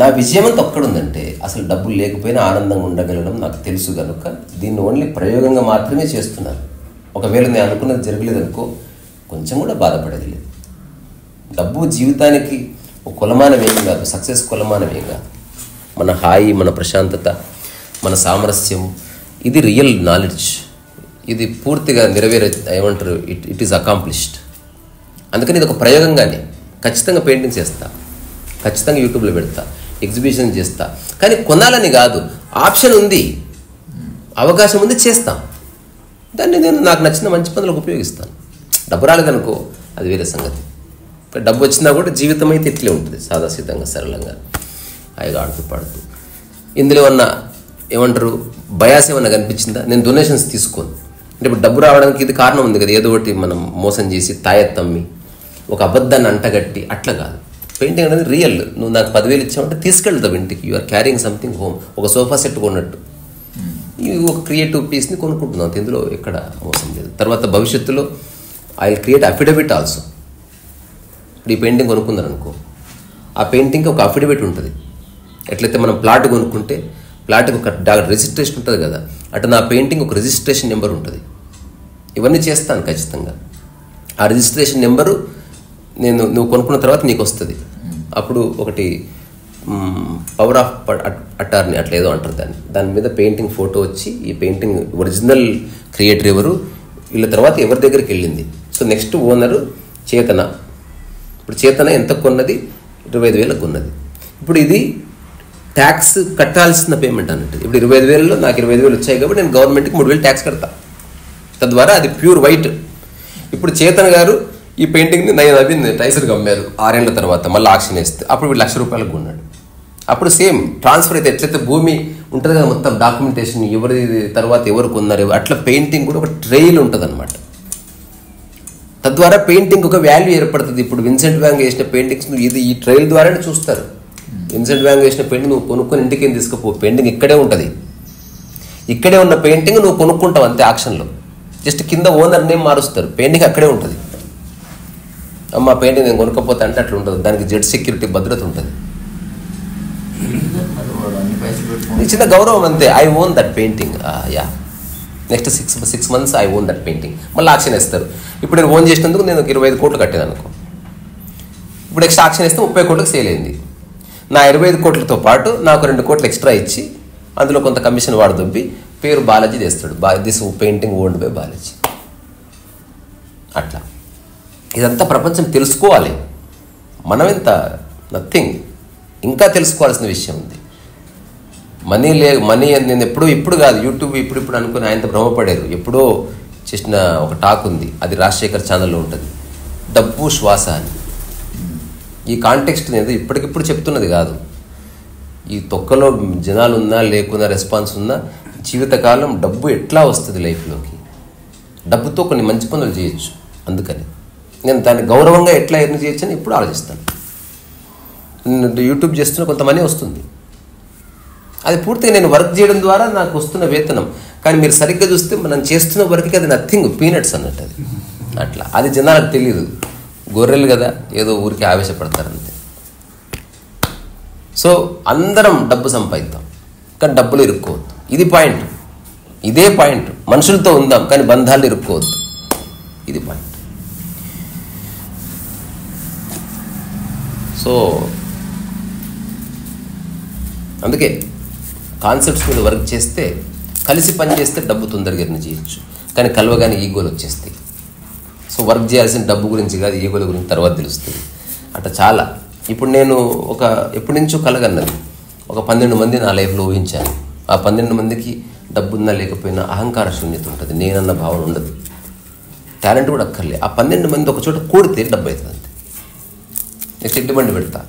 నా విజయం అంతా ఒక్కడుందంటే అసలు డబ్బులు లేకపోయినా ఆనందంగా ఉండగలడం నాకు తెలుసు కనుక దీన్ని ఓన్లీ ప్రయోగంగా మాత్రమే చేస్తున్నాను. ఒకవేళ నేను అనుకున్నది జరగలేదనుకో కొంచెం కూడా బాధపడేది లేదు. డబ్బు జీవితానికి ఒక కొలమానమేం కాదు, సక్సెస్ కొలమానమేం కాదు. మన హాయి, మన ప్రశాంతత, మన సామరస్యం, ఇది రియల్ నాలెడ్జ్. ఇది పూర్తిగా ఏమంటారు, ఇట్ ఈస్ అకాంప్లిష్డ్. అందుకని ఇది ఒక ప్రయోగంగానే. ఖచ్చితంగా పెయింటింగ్స్ చేస్తా, ఖచ్చితంగా యూట్యూబ్లో పెడతా, ఎగ్జిబిషన్ చేస్తా. కానీ కొనాలని కాదు, ఆప్షన్ ఉంది, అవకాశం ఉంది, చేస్తాం. దాన్ని నేను నాకు నచ్చిన మంచి పనులకు ఉపయోగిస్తాను. డబ్బు రాలేదనుకో అది వేరే సంగతి. డబ్బు వచ్చినా కూడా జీవితం అయితే ఇట్లే ఉంటుంది, సాదాసీతంగా సరళంగా హాయిగా ఆడుతూ పాడుతూ. ఇందులో ఏమంటారు బయాస్ ఏమన్నా కనిపించిందా? నేను డొనేషన్స్ తీసుకోను. అంటే ఇప్పుడు డబ్బు రావడానికి ఇది కారణం ఉంది కదా, ఏదో ఒకటి మనం మోసం చేసి తాయెత్తమ్మి ఒక అబద్ధాన్ని అంటగట్టి అట్లా కాదు. పెయింటింగ్ అనేది రియల్. నువ్వు నాకు 10,000 ఇచ్చావంటే తీసుకెళ్తావు ఇంటికి. You are carrying something home. ఒక సోఫా సెట్ కొన్నట్టు ఒక క్రియేటివ్ పీస్ని కొనుక్కుంటున్నావు. ఇందులో ఎక్కడ మోసం లేదు. తర్వాత భవిష్యత్తులో I will create affidavit also. ఇప్పుడు ఈ పెయింటింగ్ కొనుక్కుందని అనుకో, ఆ పెయింటింగ్కి ఒక అఫిడవిట్ ఉంటుంది. ఎట్లయితే మనం ప్లాట్ కొనుక్కుంటే ప్లాట్కి ఒక రిజిస్ట్రేషన్ ఉంటుంది కదా, అటు నా పెయింటింగ్ ఒక రిజిస్ట్రేషన్ నెంబర్ ఉంటుంది. ఇవన్నీ చేస్తాను ఖచ్చితంగా. ఆ రిజిస్ట్రేషన్ నెంబరు నువ్వు కొనుక్కున్న తర్వాత నీకు వస్తుంది. అప్పుడు ఒకటి పవర్ ఆఫ్ అటార్నీ అట్లా ఏదో అంటారు దాని మీద పెయింటింగ్ ఫోటో వచ్చి, ఈ పెయింటింగ్ ఒరిజినల్ క్రియేటర్ ఎవరు, వీళ్ళ తర్వాత ఎవరి దగ్గరికి వెళ్ళింది. సో నెక్స్ట్ ఓనరు చేతన. ఇప్పుడు చేతన ఎంత కొన్నది? 25,000 కొన్నది. ఇప్పుడు ఇది ట్యాక్స్ కట్టాల్సిన పేమెంట్ అన్నట్టు. ఇప్పుడు 25,000లో నాకు 25,000 వచ్చాయి కాబట్టి నేను గవర్నమెంట్కి 3,000 ట్యాక్స్ కడతా. తద్వారా అది ప్యూర్ వైట్. ఇప్పుడు చేతన్ గారు ఈ పెయింటింగ్ని నవీన్ టైసర్గా అమ్మారు 6 ఏళ్ల తర్వాత, మళ్ళీ ఆక్షన్ వేస్తే అప్పుడు వీళ్ళు ₹1,00,000 కొన్నాడు. అప్పుడు సేమ్ ట్రాన్స్ఫర్ అయితే ఎట్లయితే భూమి ఉంటుంది కదా, మొత్తం డాక్యుమెంటేషన్ ఎవరి తర్వాత ఎవరు కొన్నారు, అట్లా పెయింటింగ్ కూడా ఒక ట్రైల్ ఉంటుంది అనమాట. తద్వారా పెయింటింగ్ ఒక వాల్యూ ఏర్పడుతుంది. ఇప్పుడు విన్సెంట్ వ్యాంగ్ వేసిన పెయింటింగ్స్ ఇది ఈ ట్రైల్ ద్వారానే చూస్తారు. విన్సెంట్ వ్యాంగ్ వేసిన పెయింటింగ్ నువ్వు కొనుక్కొని ఇంటికి తీసుకుపో, పెయింటింగ్ ఇక్కడే ఉంటుంది. ఇక్కడే ఉన్న పెయింటింగ్ నువ్వు కొనుక్కుంటావు అంతే. ఆక్షన్లో జస్ట్ కింద ఓనర్ నేమ్ మారుస్తారు, పెయింటింగ్ అక్కడే ఉంటుంది. అమ్మ పెయింటింగ్ నేను కొనుక్కపోతా అంటే అట్లా ఉంటుంది. దానికి జెడ్ సెక్యూరిటీ భద్రత ఉంటుంది. చిన్న గౌరవం అంతే. I own that painting. Yeah next 6 months I own that painting. మళ్ళీ ఆక్షన్ వేస్తారు. ఇప్పుడు నేను ఓన్ చేసినందుకు నేను 25 కోట్లు కట్టాను అనుకో. ఇప్పుడు నెక్స్ట్ ఆక్షన్ వేస్తే 30 కోట్లకు సేల్ అయింది. నా 25 కోట్లతో పాటు నాకు 2 కోట్లు ఎక్స్ట్రా ఇచ్చి అందులో కొంత కమిషన్ వాడు దొబ్బి పేరు బాలాజీ చేస్తాడు. This painting owned by Balaji. అట్లా ఇదంతా ప్రపంచం తెలుసుకోవాలి. మనం ఎంత నథింగ్. ఇంకా తెలుసుకోవాల్సిన విషయం ఉంది. మనీ నేను ఇప్పుడు కాదు, యూట్యూబ్ ఇప్పుడు అనుకుని ఆయనతో భ్రమపడారు. ఎప్పుడో చేసిన ఒక టాక్ ఉంది, అది రాజశేఖర్ ఛానల్లో ఉంటుంది, డబ్బు శ్వాస అని. ఈ కాంటెక్స్ట్ అనేది ఇప్పటికిప్పుడు చెప్తున్నది కాదు. ఈ తొక్కలో జనాలు ఉన్నా లేకున్నా రెస్పాన్స్ ఉన్నా జీవితకాలం డబ్బు ఎట్లా వస్తుంది లైఫ్లోకి, డబ్బుతో కొన్ని మంచి పనులు చేయొచ్చు. అందుకని నేను దాన్ని గౌరవంగా ఎట్లా ఎర్న్ చేయొచ్చు అని ఇప్పుడు ఆలోచిస్తాను. యూట్యూబ్ చేస్తున్న కొంత మనీ వస్తుంది, అది పూర్తిగా నేను వర్క్ చేయడం ద్వారా నాకు వస్తున్న వేతనం. కానీ మీరు సరిగ్గా చూస్తే మనం చేస్తున్న వర్క్కి అది నథింగ్, పీనట్స్ అన్నట్టు. అది అట్లా అది జనాలకు తెలియదు. గొర్రెలు కదా, ఏదో ఊరికి ఆవేశపడతారు అంతే. సో అందరం డబ్బు సంపాదిద్దాం, కానీ డబ్బులు ఇరుక్కోవద్దు. ఇది పాయింట్. ఇదే పాయింట్. మనుషులతో ఉందాం కానీ బంధాలు ఇరుక్కోవద్దు. ఇది పాయింట్. సో అందుకే కాన్సెప్ట్స్ మీద వర్క్ చేస్తే, కలిసి పని చేస్తే డబ్బు తొందరగా ఎర్న్ చేయొచ్చు. కానీ కలవగానే ఈగోలు వచ్చేస్తాయి. సో వర్క్ చేయాల్సిన డబ్బు గురించి కాదు, ఈగోల గురించి తర్వాత తెలుస్తుంది. అట్లా చాలా. ఇప్పుడు నేను ఎప్పటి నుంచో కలగన్నది, ఒక 12 మంది నా లైఫ్లో ఊహించాను. ఆ 12 మందికి డబ్బున్నా లేకపోయినా అహంకార శూన్యత ఉంటుంది, నేనన్న భావన ఉండదు, టాలెంట్ కూడా అక్కర్లే. ఆ 12 మంది ఒక చోట కూడితే డబ్బు అవుతుంది అంతే. నెక్స్ట్ ఇడ్లీ బండి పెడతా,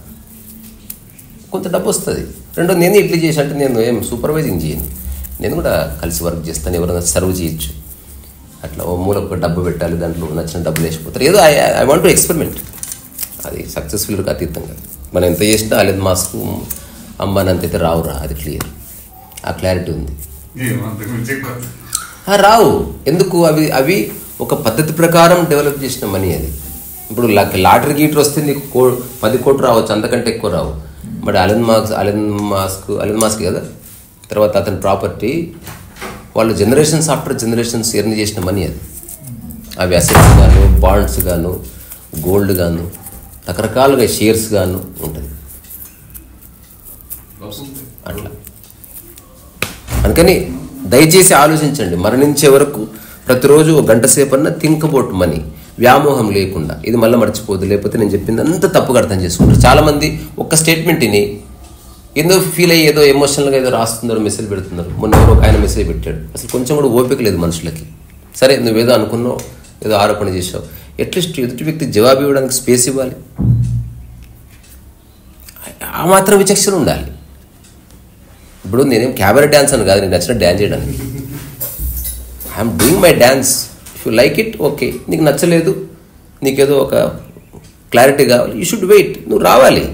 కొంత డబ్బు వస్తుంది. రెండోది నేను ఇడ్లీ చేసి అంటే నేను ఏం సూపర్వైజింగ్ చేయను, నేను కూడా కలిసి వర్క్ చేస్తాను. ఎవరైనా సర్వ్ చేయొచ్చు. అట్లా ఓ మూలకు డబ్బు పెట్టాలి, దాంట్లో నచ్చిన డబ్బులు వేసిపోతారు. ఏదో ఐ వాంట్ టు ఎక్స్పెరిమెంట్. అది సక్సెస్ఫుల్గా అతీతంగా మనం ఎంత చేసినా అలేదు మాస్కు అమ్మానంతైతే రావురా, అది క్లియర్. ఆ క్లారిటీ ఉంది. రావు. ఎందుకు? అవి ఒక పద్ధతి ప్రకారం డెవలప్ చేసిన మనీ. అది ఇప్పుడు లాటరీ గీటర్ వస్తే నీకు 10 కోట్లు రావచ్చు, అంతకంటే ఎక్కువ రావు. మరి అలెన్ మాస్క్ కదా, తర్వాత అతని ప్రాపర్టీ, వాళ్ళు జనరేషన్స్ ఆఫ్టర్ జనరేషన్స్ ఎర్న్ చేసిన మనీ అది. అవి అసెట్స్ గాను, బాండ్స్ గాను, గోల్డ్ గాను రకరకాలుగా షేర్స్ గాను ఉంటుంది అట్లా. అందుకని దయచేసి ఆలోచించండి, మరణించే వరకు ప్రతిరోజు ఒక గంట సేపన్నా థింక్ అబౌట్ మనీ, వ్యామోహం లేకుండా. ఇది మళ్ళీ మర్చిపోదు, లేకపోతే నేను చెప్పింది అంత తప్పుగా అర్థం చేసుకుంటారు. చాలామంది ఒక్క స్టేట్మెంట్ విని ఏదో ఫీల్ అయ్యి ఏదో ఎమోషనల్గా ఏదో రాస్తున్నారు, మెసేజ్ పెడుతున్నారు. మొన్న ఎవరో ఒక ఆయన మెసేజ్ పెట్టాడు, అసలు కొంచెం కూడా ఓపిక లేదు మనుషులకి. సరే నువ్వేదో అనుకున్నావు, ఏదో ఆరోపణ చేసావు, అట్లీస్ట్ ఎదుటి వ్యక్తి జవాబు ఇవ్వడానికి స్పేస్ ఇవ్వాలి. ఆ మాత్రం విచక్షణ ఉండాలి. ఇప్పుడు నేనేం క్యాబరే డ్యాన్స్ అని కాదు, నేను నచ్చిన డ్యాన్స్ చేయడానికి. I'm doing my dance. If you like it okay, నీకు నచ్చలేదు, నీకేదో ఒక క్లారిటీ కావాలి, యూ షుడ్ వెయిట్, నువ్వు రావాలి.